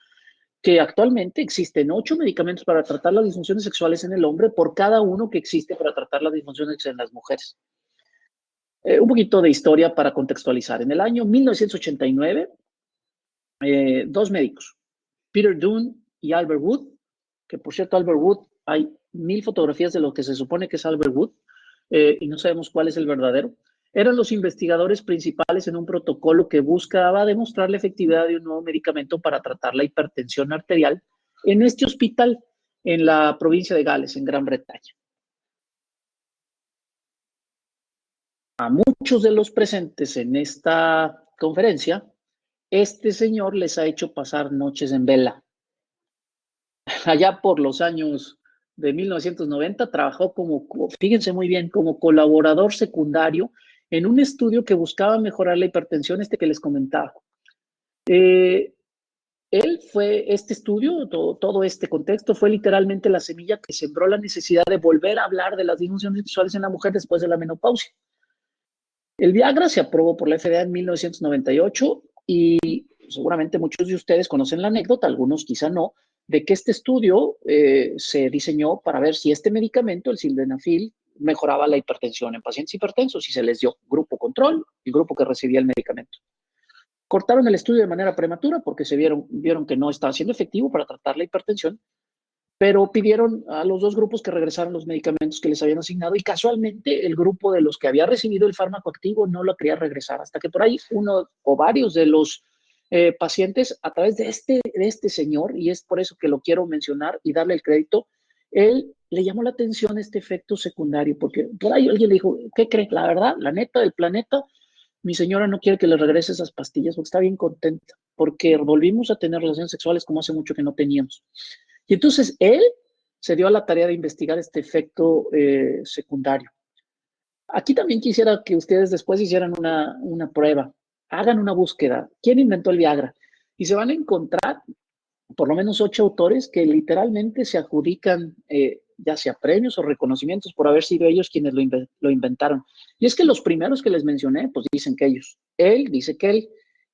que actualmente existen 8 medicamentos para tratar las disfunciones sexuales en el hombre por cada uno que existe para tratar las disfunciones en las mujeres. Un poquito de historia para contextualizar. En el año 1989, dos médicos, Peter Dunne y Albert Wood, que por cierto Albert Wood, hay 1000 fotografías de lo que se supone que es Albert Wood, y no sabemos cuál es el verdadero, eran los investigadores principales en un protocolo que buscaba demostrar la efectividad de un nuevo medicamento para tratar la hipertensión arterial en este hospital en la provincia de Gales, en Gran Bretaña. A muchos de los presentes en esta conferencia, este señor les ha hecho pasar noches en vela. Allá por los años de 1990 trabajó fíjense muy bien, como colaborador secundario en un estudio que buscaba mejorar la hipertensión, que les comentaba. Este estudio, todo este contexto fue literalmente la semilla que sembró la necesidad de volver a hablar de las disfunciones sexuales en la mujer después de la menopausia. El Viagra se aprobó por la FDA en 1998 y seguramente muchos de ustedes conocen la anécdota, algunos quizá no, de que este estudio se diseñó para ver si este medicamento, el sildenafil, mejoraba la hipertensión en pacientes hipertensos y se les dio grupo control y grupo que recibía el medicamento. Cortaron el estudio de manera prematura porque vieron que no estaba siendo efectivo para tratar la hipertensión pero pidieron a los dos grupos que regresaran los medicamentos que les habían asignado y casualmente el grupo de los que había recibido el fármaco activo no lo quería regresar, hasta que por ahí uno o varios de los pacientes, a través de este señor, y es por eso que lo quiero mencionar y darle el crédito, él le llamó la atención este efecto secundario, porque por ahí alguien le dijo, ¿qué crees? La verdad, la neta del planeta, mi señora no quiere que le regrese esas pastillas porque está bien contenta, porque volvimos a tener relaciones sexuales como hace mucho que no teníamos. Y entonces él se dio a la tarea de investigar este efecto secundario. Aquí también quisiera que ustedes después hicieran una prueba, hagan una búsqueda. ¿Quién inventó el Viagra? Y se van a encontrar por lo menos 8 autores que literalmente se adjudican ya sea premios o reconocimientos por haber sido ellos quienes lo inventaron. Y es que los primeros que les mencioné, pues dicen que ellos. Él dice que él.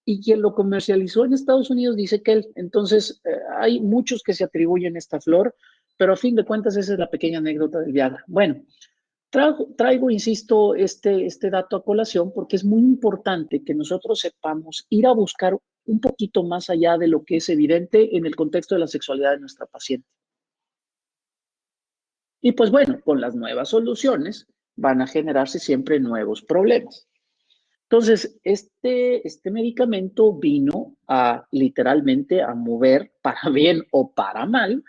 Y quien lo comercializó en Estados Unidos dice que él. Entonces, hay muchos que se atribuyen esta flor, pero a fin de cuentas esa es la pequeña anécdota del Viagra. Bueno, traigo, insisto, este dato a colación porque es muy importante que nosotros sepamos ir a buscar un poquito más allá de lo que es evidente en el contexto de la sexualidad de nuestra paciente. Y pues bueno, con las nuevas soluciones van a generarse siempre nuevos problemas. Entonces, este medicamento vino a literalmente a mover para bien o para mal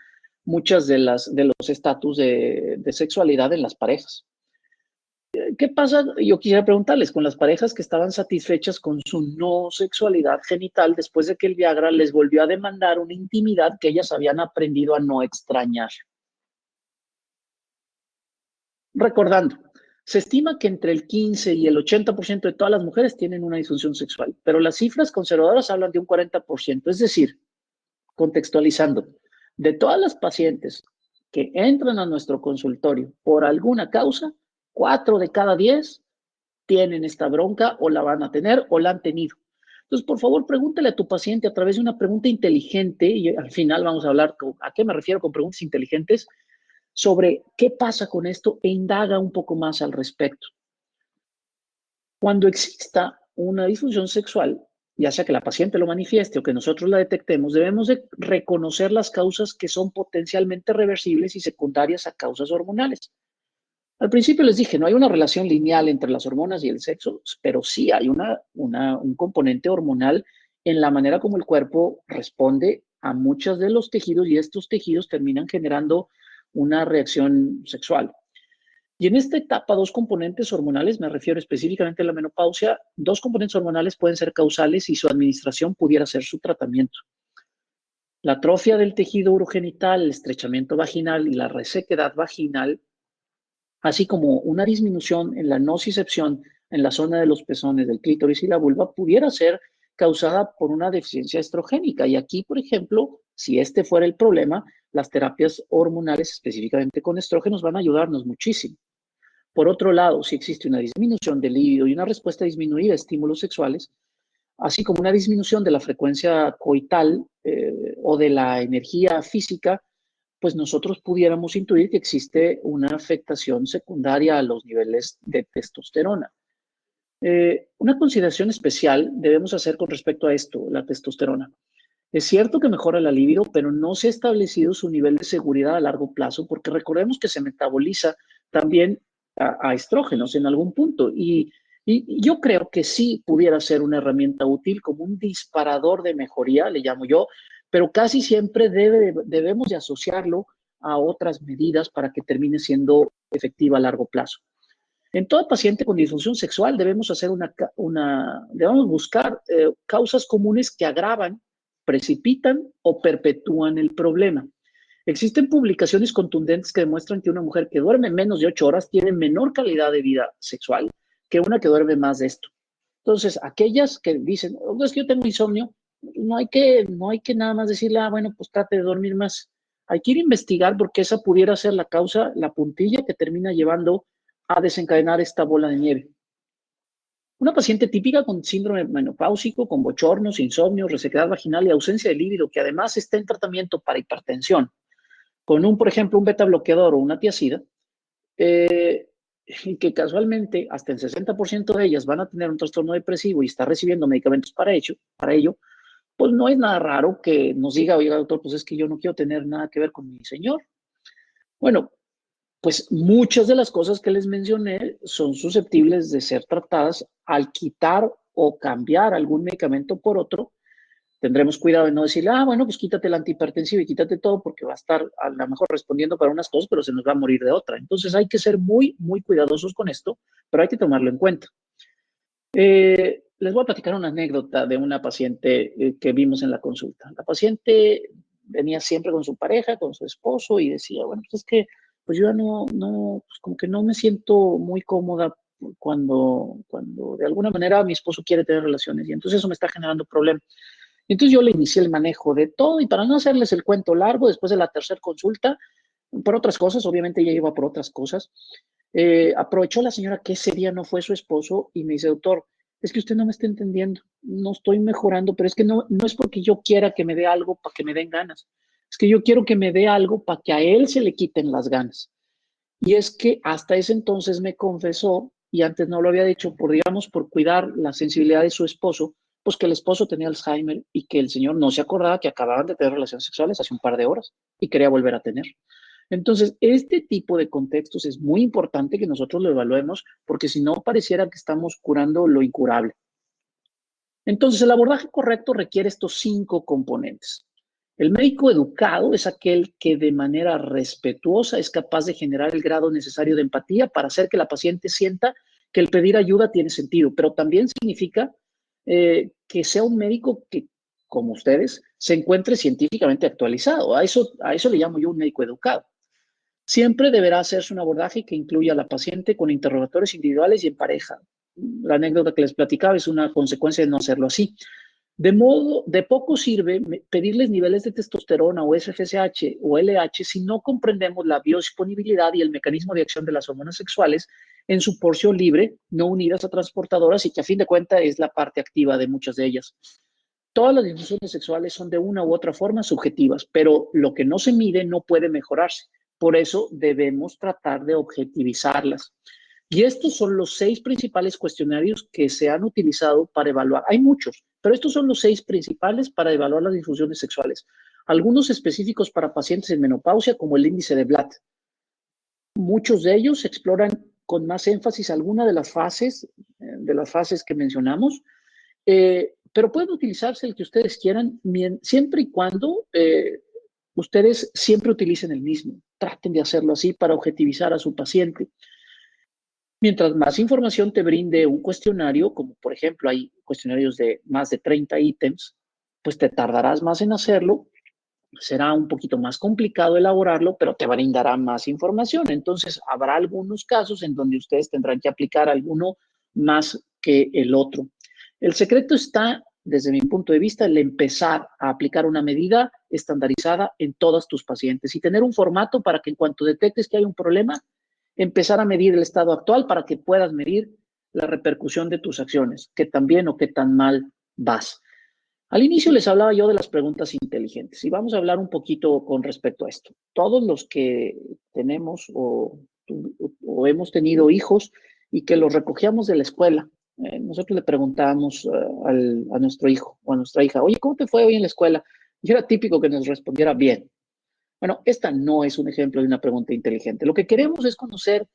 muchas de los estatus de sexualidad en las parejas. ¿Qué pasa? Yo quisiera preguntarles, con las parejas que estaban satisfechas con su no sexualidad genital después de que el Viagra les volvió a demandar una intimidad que ellas habían aprendido a no extrañar. Recordando, se estima que entre el 15 y el 80% de todas las mujeres tienen una disfunción sexual, pero las cifras conservadoras hablan de un 40%. Es decir, contextualizando, de todas las pacientes que entran a nuestro consultorio por alguna causa, 4 de cada 10 tienen esta bronca o la van a tener o la han tenido. Entonces, por favor, pregúntale a tu paciente a través de una pregunta inteligente, y al final vamos a hablar a qué me refiero con preguntas inteligentes, sobre qué pasa con esto e indaga un poco más al respecto. Cuando exista una disfunción sexual, ya sea que la paciente lo manifieste o que nosotros la detectemos, debemos de reconocer las causas que son potencialmente reversibles y secundarias a causas hormonales. Al principio les dije, no hay una relación lineal entre las hormonas y el sexo, pero sí hay un componente hormonal en la manera como el cuerpo responde a muchos de los tejidos y estos tejidos terminan generando una reacción sexual. Y en esta etapa, dos componentes hormonales, me refiero específicamente a la menopausia, dos componentes hormonales pueden ser causales y su administración pudiera ser su tratamiento. La atrofia del tejido urogenital, el estrechamiento vaginal y la resequedad vaginal, así como una disminución en la nocicepción en la zona de los pezones, del clítoris y la vulva, pudiera ser causada por una deficiencia estrogénica. Y aquí, por ejemplo, si este fuera el problema, las terapias hormonales, específicamente con estrógenos, van a ayudarnos muchísimo. Por otro lado, si existe una disminución del libido y una respuesta disminuida a estímulos sexuales, así como una disminución de la frecuencia coital o de la energía física, pues nosotros pudiéramos intuir que existe una afectación secundaria a los niveles de testosterona. Una consideración especial debemos hacer con respecto a esto, la testosterona. Es cierto que mejora la libido, pero no se ha establecido su nivel de seguridad a largo plazo, porque recordemos que se metaboliza también a estrógenos en algún punto. Y yo creo que sí pudiera ser una herramienta útil como un disparador de mejoría, le llamo yo, pero casi siempre debemos de asociarlo a otras medidas para que termine siendo efectiva a largo plazo. En todo paciente con disfunción sexual debemos hacer debemos buscar causas comunes que agravan, precipitan o perpetúan el problema. Existen publicaciones contundentes que demuestran que una mujer que duerme menos de 8 horas tiene menor calidad de vida sexual que una que duerme más de esto. Entonces, aquellas que dicen, oh, es que yo tengo insomnio, no hay que nada más decirle, bueno, pues trate de dormir más. Hay que ir a investigar porque esa pudiera ser la causa, la puntilla que termina llevando a desencadenar esta bola de nieve. Una paciente típica con síndrome menopáusico, con bochornos, insomnio, resequedad vaginal y ausencia de líbido, que además está en tratamiento para hipertensión, con por ejemplo, un beta bloqueador o una tiazida, y que casualmente hasta el 60% de ellas van a tener un trastorno depresivo y está recibiendo medicamentos para ello, pues no es nada raro que nos diga, oiga, doctor, pues es que yo no quiero tener nada que ver con mi señor. Bueno, pues muchas de las cosas que les mencioné son susceptibles de ser tratadas al quitar o cambiar algún medicamento por otro. Tendremos cuidado de no decirle, bueno, pues quítate el antihipertensivo y quítate todo porque va a estar a lo mejor respondiendo para unas cosas, pero se nos va a morir de otra. Entonces hay que ser muy, muy cuidadosos con esto, pero hay que tomarlo en cuenta. Les voy a platicar una anécdota de una paciente que vimos en la consulta. La paciente venía siempre con su pareja, con su esposo y decía, bueno, pues es que pues yo ya pues como que no me siento muy cómoda cuando de alguna manera mi esposo quiere tener relaciones y entonces eso me está generando problemas. Entonces yo le inicié el manejo de todo y para no hacerles el cuento largo, después de la tercera consulta, por otras cosas, obviamente ella iba por otras cosas, aprovechó la señora que ese día no fue su esposo y me dice, doctor, es que usted no me está entendiendo, no estoy mejorando, pero es que no es porque yo quiera que me dé algo para que me den ganas, es que yo quiero que me dé algo para que a él se le quiten las ganas. Y es que hasta ese entonces me confesó, y antes no lo había dicho, digamos, por cuidar la sensibilidad de su esposo, pues que el esposo tenía Alzheimer y que el señor no se acordaba que acababan de tener relaciones sexuales hace un par de horas y quería volver a tener. Entonces, este tipo de contextos es muy importante que nosotros lo evaluemos porque si no pareciera que estamos curando lo incurable. Entonces, el abordaje correcto requiere estos 5 componentes. El médico educado es aquel que de manera respetuosa es capaz de generar el grado necesario de empatía para hacer que la paciente sienta que el pedir ayuda tiene sentido, pero también significa que sea un médico que, como ustedes, se encuentre científicamente actualizado. A eso le llamo yo un médico educado. Siempre deberá hacerse un abordaje que incluya a la paciente con interrogatorios individuales y en pareja. La anécdota que les platicaba es una consecuencia de no hacerlo así. De poco sirve pedirles niveles de testosterona o FSH o LH si no comprendemos la biodisponibilidad y el mecanismo de acción de las hormonas sexuales en su porción libre, no unidas a transportadoras y que a fin de cuentas es la parte activa de muchas de ellas. Todas las disfunciones sexuales son de una u otra forma subjetivas, pero lo que no se mide no puede mejorarse. Por eso debemos tratar de objetivizarlas. Y estos son los 6 principales cuestionarios que se han utilizado para evaluar. Hay muchos, pero estos son los 6 principales para evaluar las disfunciones sexuales. Algunos específicos para pacientes en menopausia, como el índice de Blatt. Muchos de ellos exploran con más énfasis alguna de las fases que mencionamos, pero pueden utilizarse el que ustedes quieran, siempre y cuando ustedes siempre utilicen el mismo. Traten de hacerlo así para objetivizar a su paciente. Mientras más información te brinde un cuestionario, como por ejemplo hay cuestionarios de más de 30 ítems, pues te tardarás más en hacerlo, será un poquito más complicado elaborarlo, pero te brindará más información. Entonces, habrá algunos casos en donde ustedes tendrán que aplicar alguno más que el otro. El secreto está, desde mi punto de vista, el empezar a aplicar una medida estandarizada en todos tus pacientes y tener un formato para que en cuanto detectes que hay un problema, empezar a medir el estado actual para que puedas medir la repercusión de tus acciones, qué tan bien o qué tan mal vas. Al inicio les hablaba yo de las preguntas inteligentes y vamos a hablar un poquito con respecto a esto. Todos los que tenemos o hemos tenido hijos y que los recogíamos de la escuela, nosotros le preguntábamos a nuestro hijo o a nuestra hija, oye, ¿cómo te fue hoy en la escuela? Y era típico que nos respondiera bien. Bueno, esta no es un ejemplo de una pregunta inteligente. Lo que queremos es conocer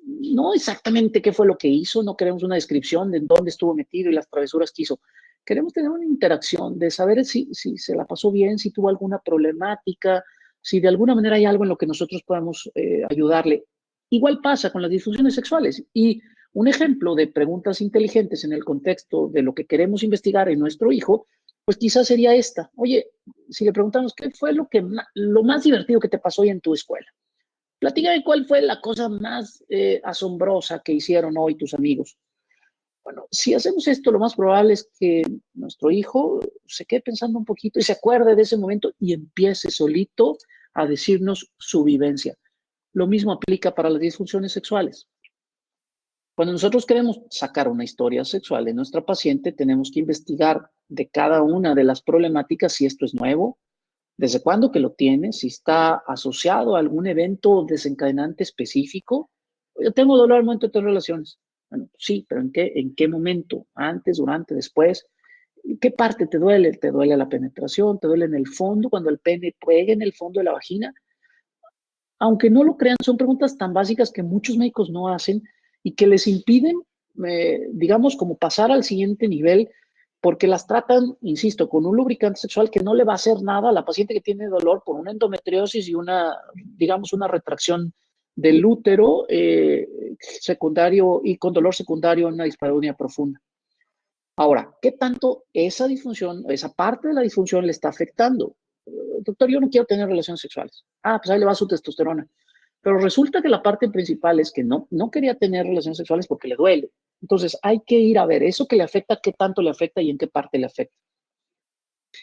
no exactamente qué fue lo que hizo, no queremos una descripción de dónde estuvo metido y las travesuras que hizo. Queremos tener una interacción de saber si se la pasó bien, si tuvo alguna problemática, si de alguna manera hay algo en lo que nosotros podamos ayudarle. Igual pasa con las disfunciones sexuales. Y un ejemplo de preguntas inteligentes en el contexto de lo que queremos investigar en nuestro hijo, pues quizás sería esta. Oye, si le preguntamos, ¿qué fue lo más divertido que te pasó hoy en tu escuela? Platícame cuál fue la cosa más asombrosa que hicieron hoy tus amigos. Bueno, si hacemos esto, lo más probable es que nuestro hijo se quede pensando un poquito y se acuerde de ese momento y empiece solito a decirnos su vivencia. Lo mismo aplica para las disfunciones sexuales. Cuando nosotros queremos sacar una historia sexual de nuestra paciente, tenemos que investigar de cada una de las problemáticas si esto es nuevo, desde cuándo que lo tiene, si está asociado a algún evento desencadenante específico. Yo tengo dolor al momento de tener relaciones. Bueno, sí, pero ¿en qué momento? ¿Antes, durante, después? ¿Qué parte te duele? ¿Te duele la penetración? ¿Te duele en el fondo cuando el pene pega en el fondo de la vagina? Aunque no lo crean, son preguntas tan básicas que muchos médicos no hacen y que les impiden, digamos, como pasar al siguiente nivel, porque las tratan, insisto, con un lubricante sexual que no le va a hacer nada a la paciente que tiene dolor por una endometriosis y una, digamos, una retracción del útero secundario y con dolor secundario en una dispareunia profunda. Ahora, ¿qué tanto esa disfunción, esa parte de la disfunción le está afectando? Doctor, yo no quiero tener relaciones sexuales. Ah, pues ahí le va su testosterona. Pero resulta que la parte principal es que no quería tener relaciones sexuales porque le duele. Entonces hay que ir a ver eso que le afecta, qué tanto le afecta y en qué parte le afecta.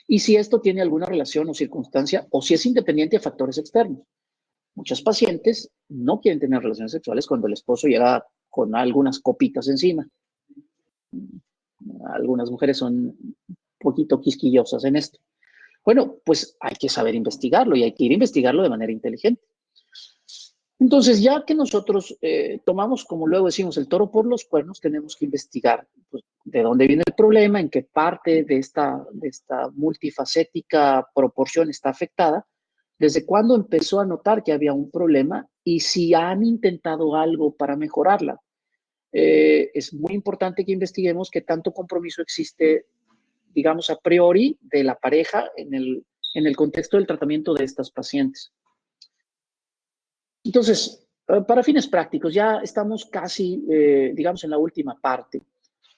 Y si esto tiene alguna relación o circunstancia o si es independiente de factores externos. Muchas pacientes no quieren tener relaciones sexuales cuando el esposo llega con algunas copitas encima. Algunas mujeres son un poquito quisquillosas en esto. Bueno, pues hay que saber investigarlo y hay que ir a investigarlo de manera inteligente. Entonces, ya que nosotros tomamos, como luego decimos, el toro por los cuernos, tenemos que investigar pues, de dónde viene el problema, en qué parte de esta multifacética proporción está afectada, desde cuándo empezó a notar que había un problema y si han intentado algo para mejorarla. Es muy importante que investiguemos qué tanto compromiso existe, digamos, a priori de la pareja en el contexto del tratamiento de estas pacientes. Entonces, para fines prácticos, ya estamos casi, digamos, en la última parte.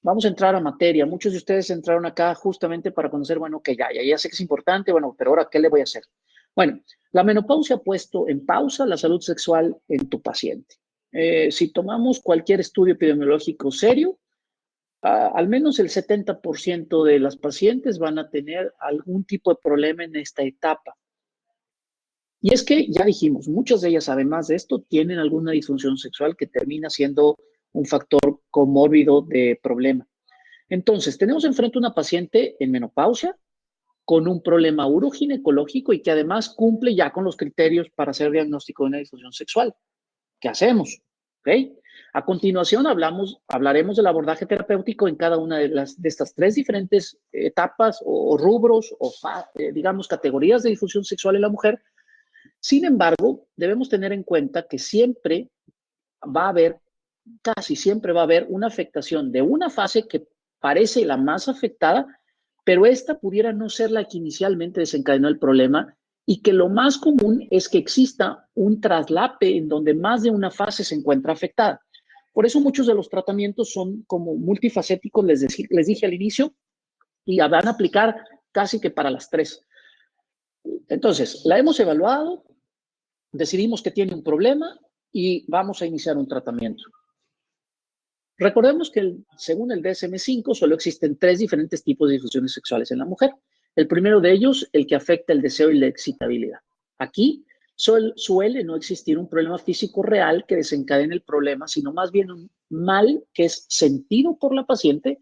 Vamos a entrar a materia. Muchos de ustedes entraron acá justamente para conocer, bueno, que ya sé que es importante, bueno, pero ahora, ¿qué le voy a hacer? Bueno, la menopausia ha puesto en pausa la salud sexual en tu paciente. Si tomamos cualquier estudio epidemiológico serio, al menos el 70% de las pacientes van a tener algún tipo de problema en esta etapa. Y es que, ya dijimos, muchas de ellas, además de esto, tienen alguna disfunción sexual que termina siendo un factor comórbido de problema. Entonces, tenemos enfrente una paciente en menopausia con un problema uroginecológico y que además cumple ya con los criterios para hacer diagnóstico de una disfunción sexual. ¿Qué hacemos? ¿Okay? A continuación hablaremos del abordaje terapéutico en cada una de estas tres diferentes etapas o rubros o, digamos, categorías de disfunción sexual en la mujer. Sin embargo, debemos tener en cuenta que siempre va a haber, casi siempre va a haber una afectación de una fase que parece la más afectada, pero esta pudiera no ser la que inicialmente desencadenó el problema y que lo más común es que exista un traslape en donde más de una fase se encuentra afectada. Por eso muchos de los tratamientos son como multifacéticos, les dije al inicio, y van a aplicar casi que para las tres. Entonces, la hemos evaluado, decidimos que tiene un problema y vamos a iniciar un tratamiento. Recordemos que según el DSM-5 solo existen tres diferentes tipos de disfunciones sexuales en la mujer. El primero de ellos, el que afecta el deseo y la excitabilidad. Aquí suele no existir un problema físico real que desencadene el problema, sino más bien un mal que es sentido por la paciente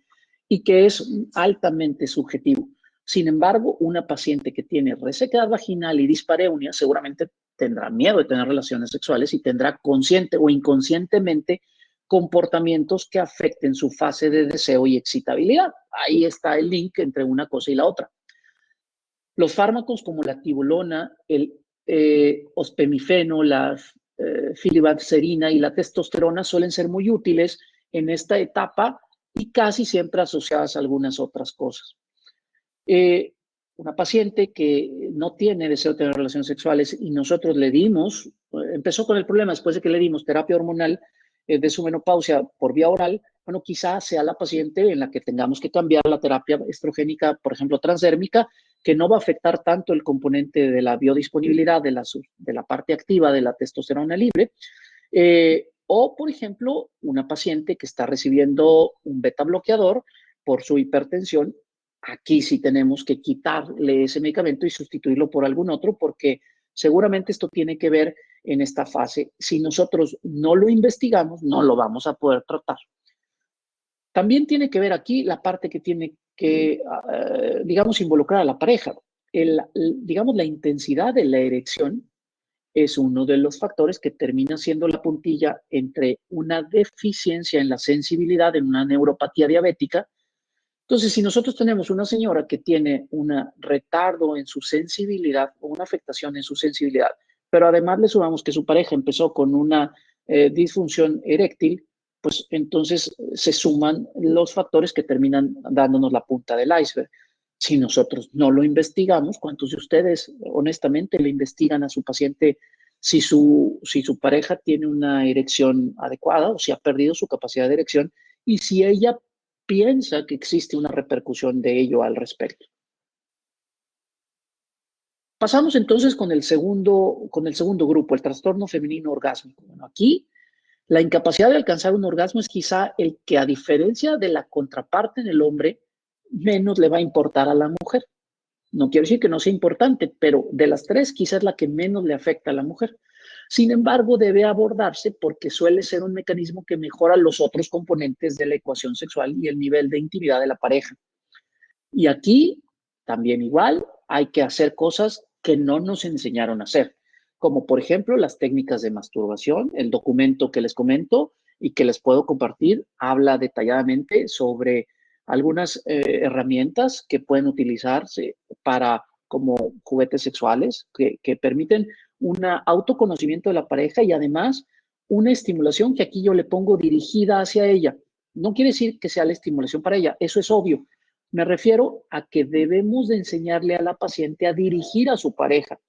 y que es altamente subjetivo. Sin embargo, una paciente que tiene resequedad vaginal y dispareunia seguramente tendrá miedo de tener relaciones sexuales y tendrá consciente o inconscientemente comportamientos que afecten su fase de deseo y excitabilidad. Ahí está el link entre una cosa y la otra. Los fármacos como la tibolona, el ospemifeno, la filibanserina y la testosterona suelen ser muy útiles en esta etapa y casi siempre asociadas a algunas otras cosas. Una paciente que no tiene deseo de tener relaciones sexuales y nosotros le dimos, empezó con el problema después de que le dimos terapia hormonal de su menopausia por vía oral, bueno, quizás sea la paciente en la que tengamos que cambiar la terapia estrogénica, por ejemplo, transdérmica, que no va a afectar tanto el componente de la biodisponibilidad de la parte activa de la testosterona libre, o, por ejemplo, una paciente que está recibiendo un beta bloqueador por su hipertensión. Aquí sí tenemos que quitarle ese medicamento y sustituirlo por algún otro, porque seguramente esto tiene que ver en esta fase. Si nosotros no lo investigamos, no lo vamos a poder tratar. También tiene que ver aquí la parte que tiene que, digamos, involucrar a la pareja. Digamos, la intensidad de la erección es uno de los factores que termina siendo la puntilla entre una deficiencia en la sensibilidad, en una neuropatía diabética, Entonces, si nosotros tenemos una señora que tiene un retardo en su sensibilidad o una afectación en su sensibilidad, pero además le sumamos que su pareja empezó con una disfunción eréctil, pues entonces se suman los factores que terminan dándonos la punta del iceberg. Si nosotros no lo investigamos, ¿cuántos de ustedes honestamente le investigan a su paciente si su pareja tiene una erección adecuada o si ha perdido su capacidad de erección y si ella piensa que existe una repercusión de ello al respecto? Pasamos entonces con el segundo grupo, el trastorno femenino orgásmico. Bueno, aquí la incapacidad de alcanzar un orgasmo es quizá el que, a diferencia de la contraparte en el hombre, menos le va a importar a la mujer. No quiero decir que no sea importante, pero de las tres quizás es la que menos le afecta a la mujer. Sin embargo, debe abordarse porque suele ser un mecanismo que mejora los otros componentes de la ecuación sexual y el nivel de intimidad de la pareja. Y aquí también igual hay que hacer cosas que no nos enseñaron a hacer, como por ejemplo las técnicas de masturbación. El documento que les comento y que les puedo compartir habla detalladamente sobre algunas herramientas que pueden utilizarse para como juguetes sexuales que permiten un autoconocimiento de la pareja y además una estimulación que aquí yo le pongo dirigida hacia ella. No quiere decir que sea la estimulación para ella, eso es obvio. Me refiero a que debemos de enseñarle a la paciente a dirigir a su pareja.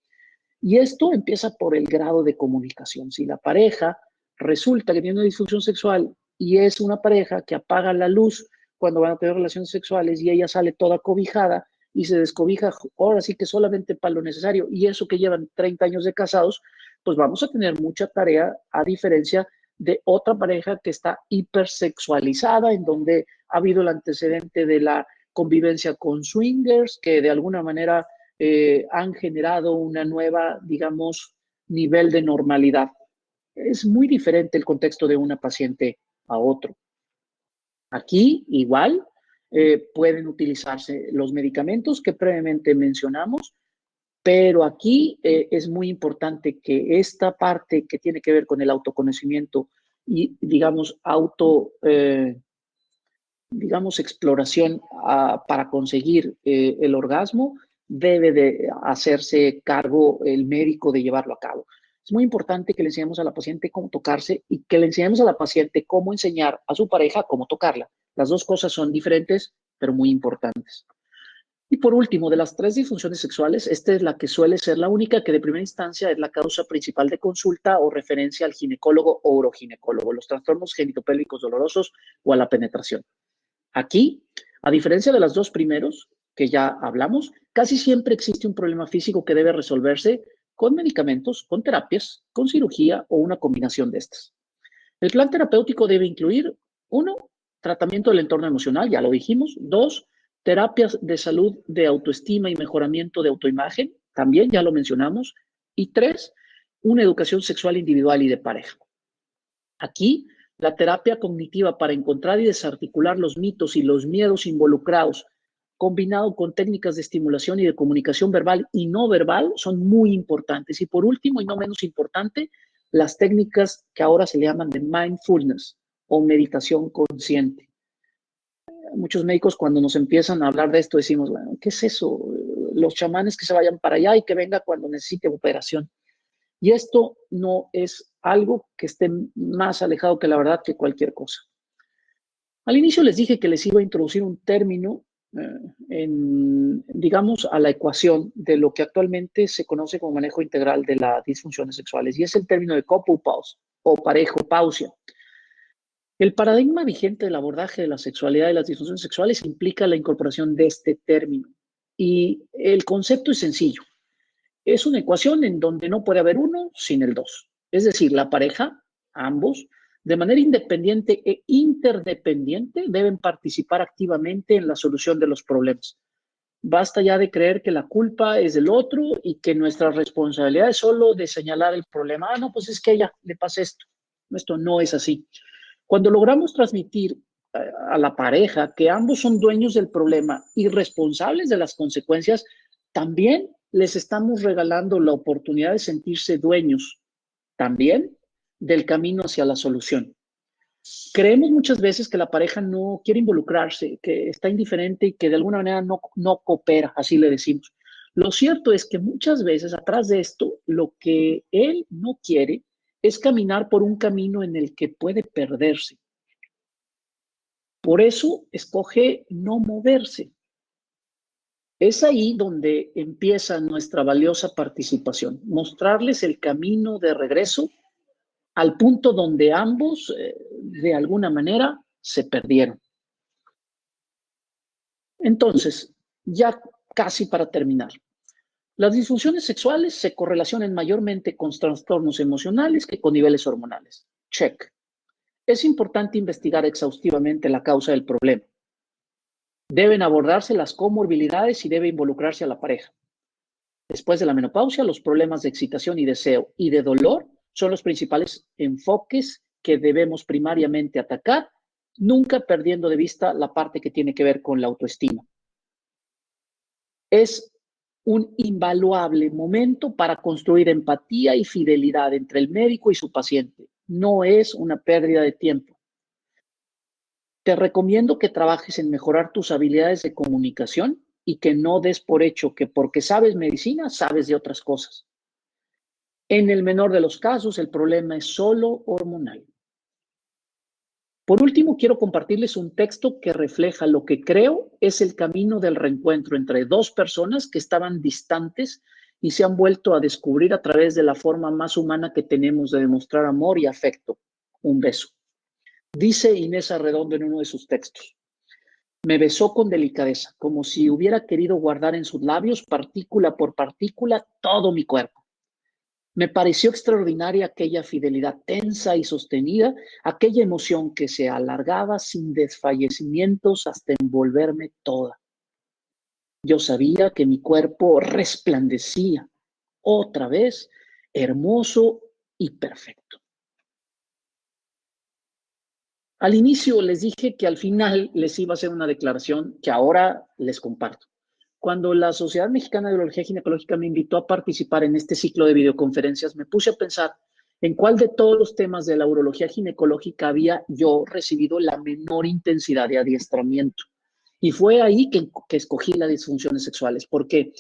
Y esto empieza por el grado de comunicación. Si la pareja resulta que tiene una disfunción sexual y es una pareja que apaga la luz cuando van a tener relaciones sexuales y ella sale toda cobijada y se descobija ahora sí que solamente para lo necesario y eso que llevan 30 años de casados, pues vamos a tener mucha tarea a diferencia de otra pareja que está hipersexualizada, en donde ha habido el antecedente de la convivencia con swingers, que de alguna manera han generado una nueva, digamos, nivel de normalidad. Es muy diferente el contexto de una paciente a otro. Aquí igual pueden utilizarse los medicamentos que previamente mencionamos, pero aquí es muy importante que esta parte que tiene que ver con el autoconocimiento y, digamos, exploración para conseguir el orgasmo, debe de hacerse cargo el médico de llevarlo a cabo. Es muy importante que le enseñemos a la paciente cómo tocarse y que le enseñemos a la paciente cómo enseñar a su pareja cómo tocarla. Las dos cosas son diferentes, pero muy importantes. Y por último, de las tres disfunciones sexuales, esta es la que suele ser la única que de primera instancia es la causa principal de consulta o referencia al ginecólogo o uroginecólogo, los trastornos genitopélvicos dolorosos o a la penetración. Aquí, a diferencia de los dos primeros que ya hablamos, casi siempre existe un problema físico que debe resolverse con medicamentos, con terapias, con cirugía o una combinación de estas. El plan terapéutico debe incluir, uno, tratamiento del entorno emocional, ya lo dijimos. Dos, terapias de salud de autoestima y mejoramiento de autoimagen, también ya lo mencionamos. Y tres, una educación sexual individual y de pareja. Aquí, la terapia cognitiva para encontrar y desarticular los mitos y los miedos involucrados, combinado con técnicas de estimulación y de comunicación verbal y no verbal, son muy importantes. Y por último, y no menos importante, las técnicas que ahora se le llaman de mindfulness o meditación consciente. Muchos médicos cuando nos empiezan a hablar de esto decimos, bueno, ¿qué es eso? Los chamanes que se vayan para allá y que venga cuando necesite operación. Y esto no es algo que esté más alejado que la verdad que cualquier cosa. Al inicio les dije que les iba a introducir un término digamos, a la ecuación de lo que actualmente se conoce como manejo integral de las disfunciones sexuales, y es el término de copupause o parejopausia. El paradigma vigente del abordaje de la sexualidad y las disfunciones sexuales implica la incorporación de este término. Y el concepto es sencillo. Es una ecuación en donde no puede haber uno sin el dos. Es decir, la pareja, ambos, de manera independiente e interdependiente, deben participar activamente en la solución de los problemas. Basta ya de creer que la culpa es del otro y que nuestra responsabilidad es solo de señalar el problema. No, pues es que a ella le pasa esto. Esto no es así. Cuando logramos transmitir a la pareja que ambos son dueños del problema y responsables de las consecuencias, también les estamos regalando la oportunidad de sentirse dueños también del camino hacia la solución. Creemos muchas veces que la pareja no quiere involucrarse, que está indiferente y que de alguna manera no coopera, así le decimos. Lo cierto es que muchas veces atrás de esto, lo que él no quiere es caminar por un camino en el que puede perderse. Por eso escoge no moverse. Es ahí donde empieza nuestra valiosa participación, mostrarles el camino de regreso al punto donde ambos, de alguna manera, se perdieron. Entonces, ya casi para terminar, las disfunciones sexuales se correlacionan mayormente con trastornos emocionales que con niveles hormonales. Check. Es importante investigar exhaustivamente la causa del problema. Deben abordarse las comorbilidades y debe involucrarse a la pareja. Después de la menopausia, los problemas de excitación y deseo y de dolor son los principales enfoques que debemos primariamente atacar, nunca perdiendo de vista la parte que tiene que ver con la autoestima. Es un invaluable momento para construir empatía y fidelidad entre el médico y su paciente. No es una pérdida de tiempo. Te recomiendo que trabajes en mejorar tus habilidades de comunicación y que no des por hecho que porque sabes medicina, sabes de otras cosas. En el menor de los casos, el problema es solo hormonal. Por último, quiero compartirles un texto que refleja lo que creo es el camino del reencuentro entre dos personas que estaban distantes y se han vuelto a descubrir a través de la forma más humana que tenemos de demostrar amor y afecto. Un beso. Dice Inés Arredondo en uno de sus textos. Me besó con delicadeza, como si hubiera querido guardar en sus labios, partícula por partícula, todo mi cuerpo. Me pareció extraordinaria aquella fidelidad tensa y sostenida, aquella emoción que se alargaba sin desfallecimientos hasta envolverme toda. Yo sabía que mi cuerpo resplandecía, otra vez, hermoso y perfecto. Al inicio les dije que al final les iba a hacer una declaración que ahora les comparto. Cuando la Sociedad Mexicana de Urología Ginecológica me invitó a participar en este ciclo de videoconferencias, me puse a pensar en cuál de todos los temas de la urología ginecológica había yo recibido la menor intensidad de adiestramiento. Y fue ahí que escogí las disfunciones sexuales, porque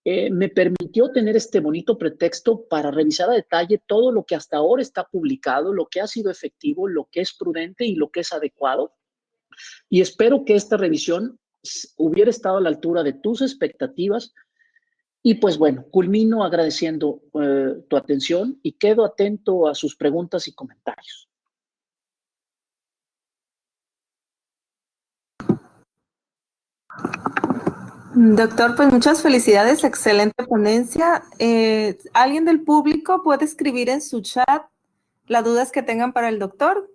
me permitió tener este bonito pretexto para revisar a detalle todo lo que hasta ahora está publicado, lo que ha sido efectivo, lo que es prudente y lo que es adecuado. Y espero que esta revisión hubiera estado a la altura de tus expectativas. Y pues bueno, culmino agradeciendo tu atención y quedo atento a sus preguntas y comentarios. Doctor, pues muchas felicidades, excelente ponencia. ¿Alguien del público puede escribir en su chat las dudas que tengan para el doctor?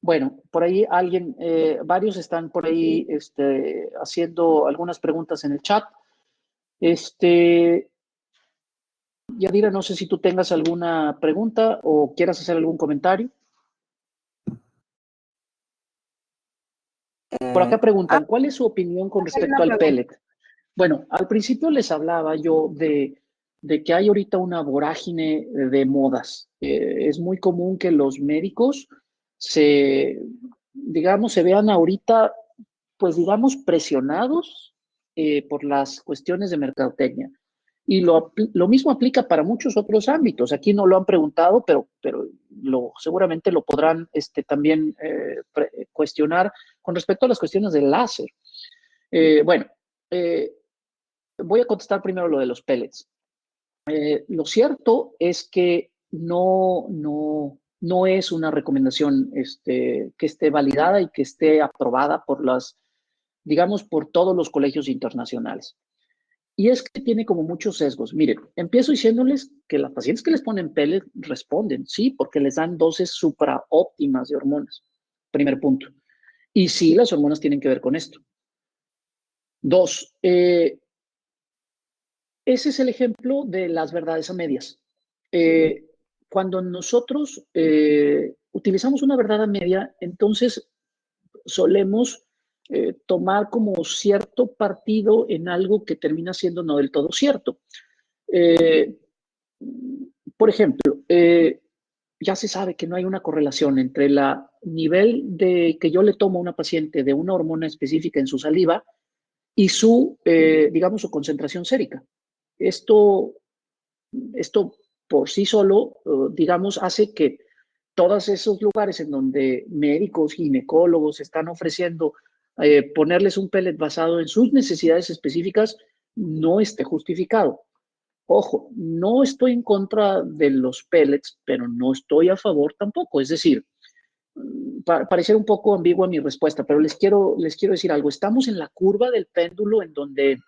Bueno, por ahí alguien, varios están por ahí haciendo algunas preguntas en el chat. Yadira, no sé si tú tengas alguna pregunta o quieras hacer algún comentario. Por acá preguntan, ¿cuál es su opinión con respecto al pellet? Bueno, al principio les hablaba yo de que hay ahorita una vorágine de modas. Es muy común que los médicos se vean ahorita, pues digamos, presionados por las cuestiones de mercadotecnia. Y lo mismo aplica para muchos otros ámbitos. Aquí no lo han preguntado, pero seguramente lo podrán también cuestionar con respecto a las cuestiones del láser. Bueno, voy a contestar primero lo de los pellets. Lo cierto es que no es una recomendación que esté validada y que esté aprobada digamos, por todos los colegios internacionales. Y es que tiene como muchos sesgos. Miren, empiezo diciéndoles que las pacientes que les ponen pellet responden, sí, porque les dan dosis supraóptimas de hormonas. Primer punto. Y sí, las hormonas tienen que ver con esto. Dos, ese es el ejemplo de las verdades a medias. Cuando nosotros utilizamos una verdad a media, entonces solemos tomar como cierto partido en algo que termina siendo no del todo cierto. Por ejemplo, ya se sabe que no hay una correlación entre el nivel de que yo le tomo a una paciente de una hormona específica en su saliva y su, digamos, su concentración sérica. Esto por sí solo, digamos, hace que todos esos lugares en donde médicos, ginecólogos están ofreciendo ponerles un pellet basado en sus necesidades específicas no esté justificado. Ojo, no estoy en contra de los pellets, pero no estoy a favor tampoco. Es decir, parecer un poco ambigua mi respuesta, pero les quiero decir algo. Estamos en la curva del péndulo en donde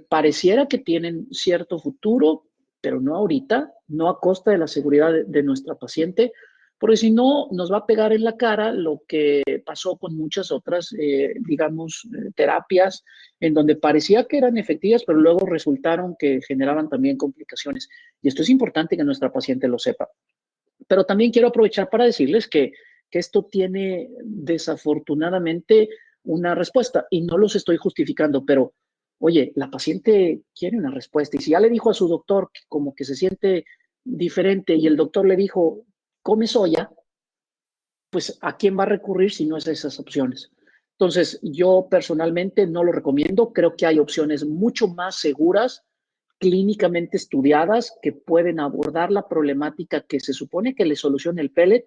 pareciera que tienen cierto futuro, pero no ahorita, no a costa de la seguridad de nuestra paciente, porque si no, nos va a pegar en la cara lo que pasó con muchas otras, digamos, terapias en donde parecía que eran efectivas, pero luego resultaron que generaban también complicaciones. Y esto es importante que nuestra paciente lo sepa. Pero también quiero aprovechar para decirles que esto tiene desafortunadamente una respuesta y no los estoy justificando, pero oye, la paciente quiere una respuesta y si ya le dijo a su doctor que como que se siente diferente y el doctor le dijo, come soya, pues ¿a quién va a recurrir si no es a esas opciones? Entonces, yo personalmente no lo recomiendo. Creo que hay opciones mucho más seguras, clínicamente estudiadas, que pueden abordar la problemática que se supone que le soluciona el pellet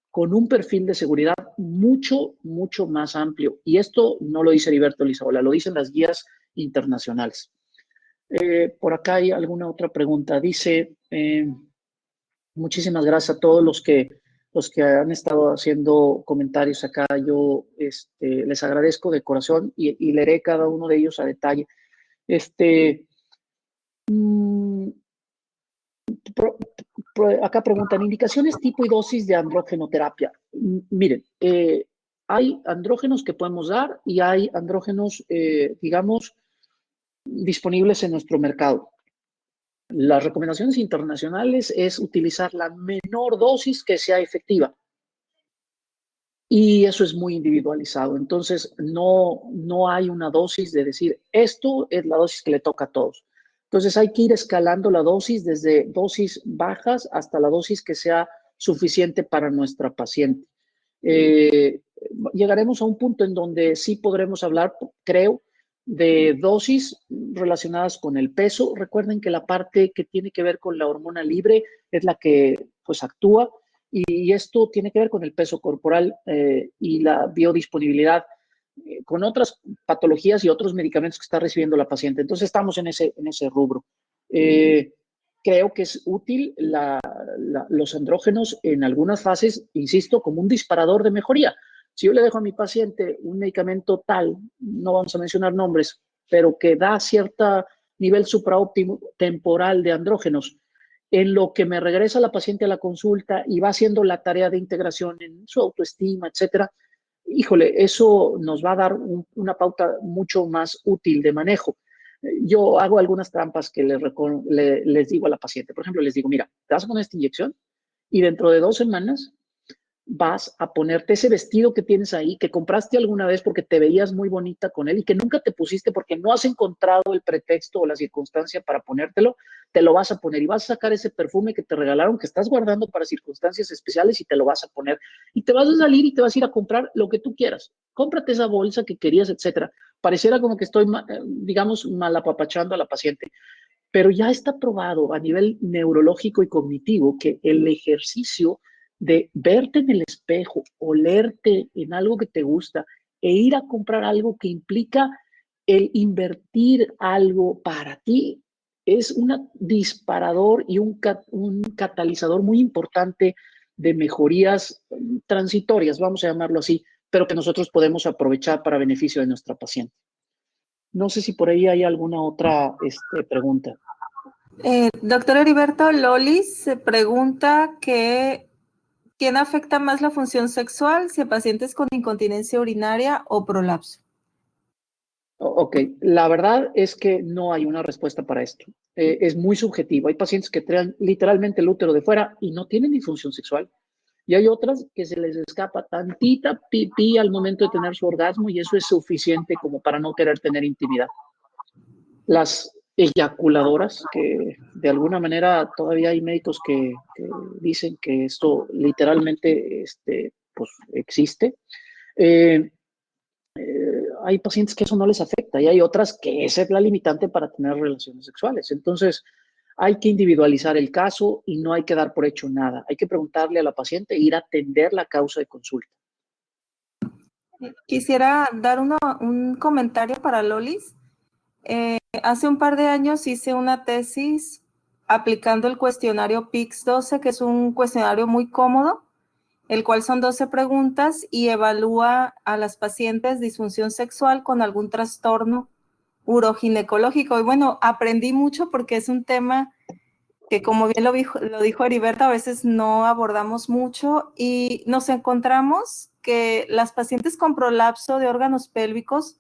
con un perfil de seguridad mucho, mucho más amplio. Y esto no lo dice Heriberto Lizaola, lo dicen las guías internacionales. Por acá hay alguna otra pregunta. Dice, muchísimas gracias a todos los que han estado haciendo comentarios acá. Yo les agradezco de corazón y leeré cada uno de ellos a detalle. Acá preguntan, indicaciones, tipo y dosis de androgenoterapia. Miren, hay andrógenos que podemos dar y hay andrógenos, digamos, disponibles en nuestro mercado. Las recomendaciones internacionales es utilizar la menor dosis que sea efectiva. Y eso es muy individualizado. Entonces, no hay una dosis de decir, esto es la dosis que le toca a todos. Entonces, hay que ir escalando la dosis desde dosis bajas hasta la dosis que sea suficiente para nuestra paciente. Llegaremos a un punto en donde sí podremos hablar, creo, de dosis relacionadas con el peso. Recuerden que la parte que tiene que ver con la hormona libre es la que pues actúa y esto tiene que ver con el peso corporal y la biodisponibilidad con otras patologías y otros medicamentos que está recibiendo la paciente. Entonces estamos en ese rubro. Creo que es útil los andrógenos en algunas fases, insisto, como un disparador de mejoría. Si yo le dejo a mi paciente un medicamento tal, no vamos a mencionar nombres, pero que da cierto nivel supraóptimo temporal de andrógenos, en lo que me regresa la paciente a la consulta y va haciendo la tarea de integración en su autoestima, etcétera, híjole, eso nos va a dar una pauta mucho más útil de manejo. Yo hago algunas trampas que les digo a la paciente. Por ejemplo, les digo, mira, te vas a poner esta inyección y dentro de 2 semanas vas a ponerte ese vestido que tienes ahí, que compraste alguna vez porque te veías muy bonita con él y que nunca te pusiste porque no has encontrado el pretexto o la circunstancia para ponértelo, te lo vas a poner y vas a sacar ese perfume que te regalaron, que estás guardando para circunstancias especiales y te lo vas a poner. Y te vas a salir y te vas a ir a comprar lo que tú quieras. Cómprate esa bolsa que querías, etcétera. Pareciera como que estoy, digamos, malapapachando a la paciente, pero ya está probado a nivel neurológico y cognitivo que el ejercicio de verte en el espejo, olerte en algo que te gusta e ir a comprar algo que implica el invertir algo para ti es un disparador y un catalizador muy importante de mejorías transitorias, vamos a llamarlo así, pero que nosotros podemos aprovechar para beneficio de nuestra paciente. No sé si por ahí hay alguna otra pregunta. Doctor Heriberto, Lolis se pregunta que ¿quién afecta más la función sexual, si a pacientes con incontinencia urinaria o prolapso? Ok, la verdad es que no hay una respuesta para esto. Es muy subjetivo. Hay pacientes que traen literalmente el útero de fuera y no tienen disfunción sexual. Y hay otras que se les escapa tantita pipí al momento de tener su orgasmo y eso es suficiente como para no querer tener intimidad. Las eyaculadoras, que de alguna manera todavía hay médicos que dicen que esto literalmente pues, existe. Hay pacientes que eso no les afecta y hay otras que esa es la limitante para tener relaciones sexuales. Entonces, hay que individualizar el caso y no hay que dar por hecho nada. Hay que preguntarle a la paciente e ir a atender la causa de consulta. Quisiera dar un comentario para Lolis. Hace un par de años hice una tesis aplicando el cuestionario PICS-12, que es un cuestionario muy cómodo, el cual son 12 preguntas y evalúa a las pacientes disfunción sexual con algún trastorno uroginecológico. Y bueno, aprendí mucho porque es un tema que, como bien lo dijo Heriberto, a veces no abordamos mucho y nos encontramos que las pacientes con prolapso de órganos pélvicos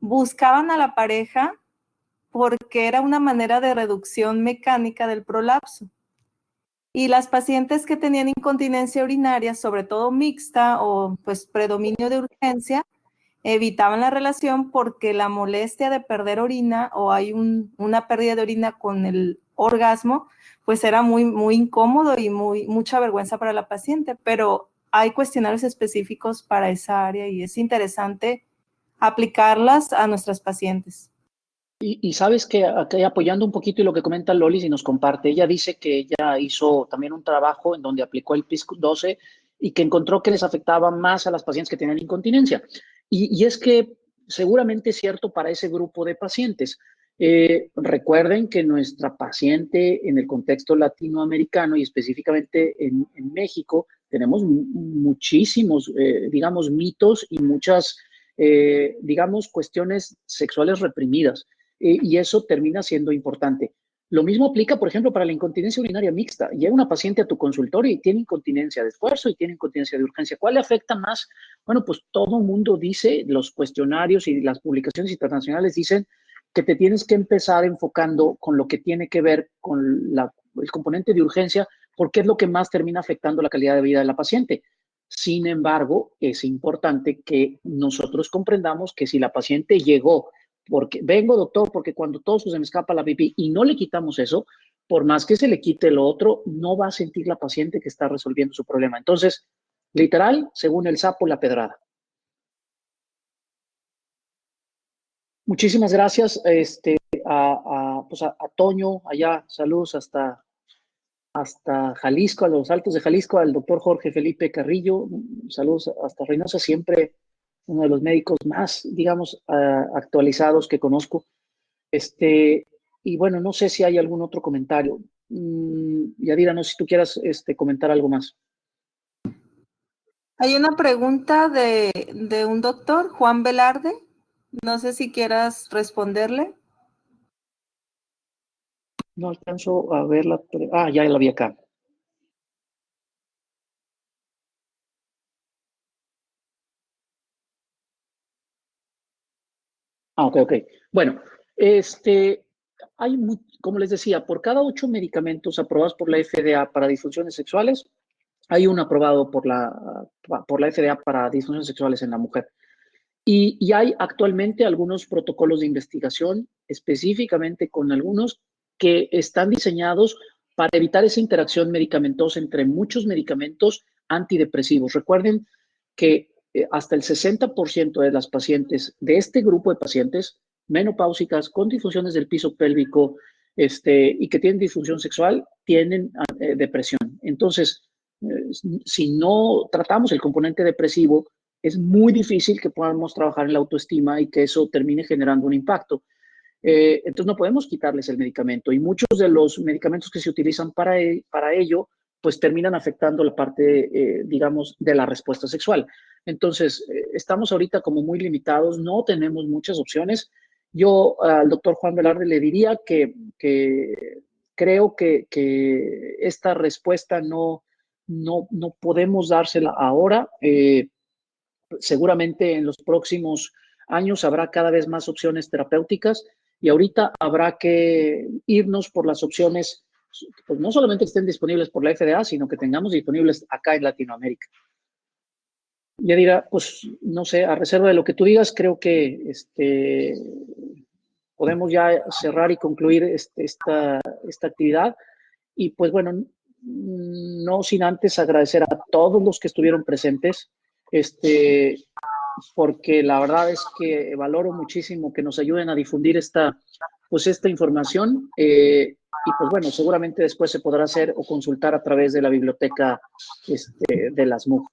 buscaban a la pareja porque era una manera de reducción mecánica del prolapso. Y las pacientes que tenían incontinencia urinaria, sobre todo mixta o pues predominio de urgencia, evitaban la relación porque la molestia de perder orina o hay una pérdida de orina con el orgasmo, pues era muy, muy incómodo y mucha vergüenza para la paciente, pero hay cuestionarios específicos para esa área y es interesante aplicarlas a nuestras pacientes. Y sabes que aquí apoyando un poquito y lo que comenta Lolis y nos comparte, ella dice que ella hizo también un trabajo en donde aplicó el PIS-12 y que encontró que les afectaba más a las pacientes que tenían incontinencia. Y es que seguramente es cierto para ese grupo de pacientes. Recuerden que nuestra paciente en el contexto latinoamericano y específicamente en México tenemos muchísimos, digamos, mitos y muchas, digamos, cuestiones sexuales reprimidas. Y eso termina siendo importante. Lo mismo aplica, por ejemplo, para la incontinencia urinaria mixta. Llega una paciente a tu consultorio y tiene incontinencia de esfuerzo y tiene incontinencia de urgencia. ¿Cuál le afecta más? Bueno, pues todo el mundo dice, los cuestionarios y las publicaciones internacionales dicen que te tienes que empezar enfocando con lo que tiene que ver con el componente de urgencia, porque es lo que más termina afectando la calidad de vida de la paciente. Sin embargo, es importante que nosotros comprendamos que si la paciente llegó porque vengo, doctor, porque cuando todo se me escapa la pipí y no le quitamos eso, por más que se le quite lo otro, no va a sentir la paciente que está resolviendo su problema. Entonces, literal, según el sapo, la pedrada. Muchísimas gracias pues a Toño, allá, saludos hasta Jalisco, a los Altos de Jalisco, al doctor Jorge Felipe Carrillo, saludos hasta Reynosa, siempre uno de los médicos más, digamos, actualizados que conozco. Y bueno, no sé si hay algún otro comentario. Yadira, no sé si tú quieras comentar algo más. Hay una pregunta de un doctor, Juan Velarde. No sé si quieras responderle. No alcanzo a verla. Ya la vi acá. Ok. Bueno, hay, como les decía, por cada 8 medicamentos aprobados por la FDA para disfunciones sexuales, hay uno aprobado por la FDA para disfunciones sexuales en la mujer. Y hay actualmente algunos protocolos de investigación, específicamente con algunos que están diseñados para evitar esa interacción medicamentosa entre muchos medicamentos antidepresivos. Recuerden que hasta el 60% de las pacientes, de este grupo de pacientes menopáusicas con disfunciones del piso pélvico y que tienen disfunción sexual, tienen depresión. Entonces, si no tratamos el componente depresivo, es muy difícil que podamos trabajar en la autoestima y que eso termine generando un impacto. Entonces no podemos quitarles el medicamento y muchos de los medicamentos que se utilizan para ello pues terminan afectando la parte, digamos, de la respuesta sexual. Entonces, estamos ahorita como muy limitados, no tenemos muchas opciones. Yo al doctor Juan Velarde le diría que creo que esta respuesta no podemos dársela ahora. Seguramente en los próximos años habrá cada vez más opciones terapéuticas y ahorita habrá que irnos por las opciones pues no solamente estén disponibles por la FDA, sino que tengamos disponibles acá en Latinoamérica. Ya dirá, pues no sé, a reserva de lo que tú digas, creo que podemos ya cerrar y concluir esta actividad. Y pues bueno, no sin antes agradecer a todos los que estuvieron presentes, porque la verdad es que valoro muchísimo que nos ayuden a difundir esta información. Y pues bueno, seguramente después se podrá hacer o consultar a través de la biblioteca de las MUC.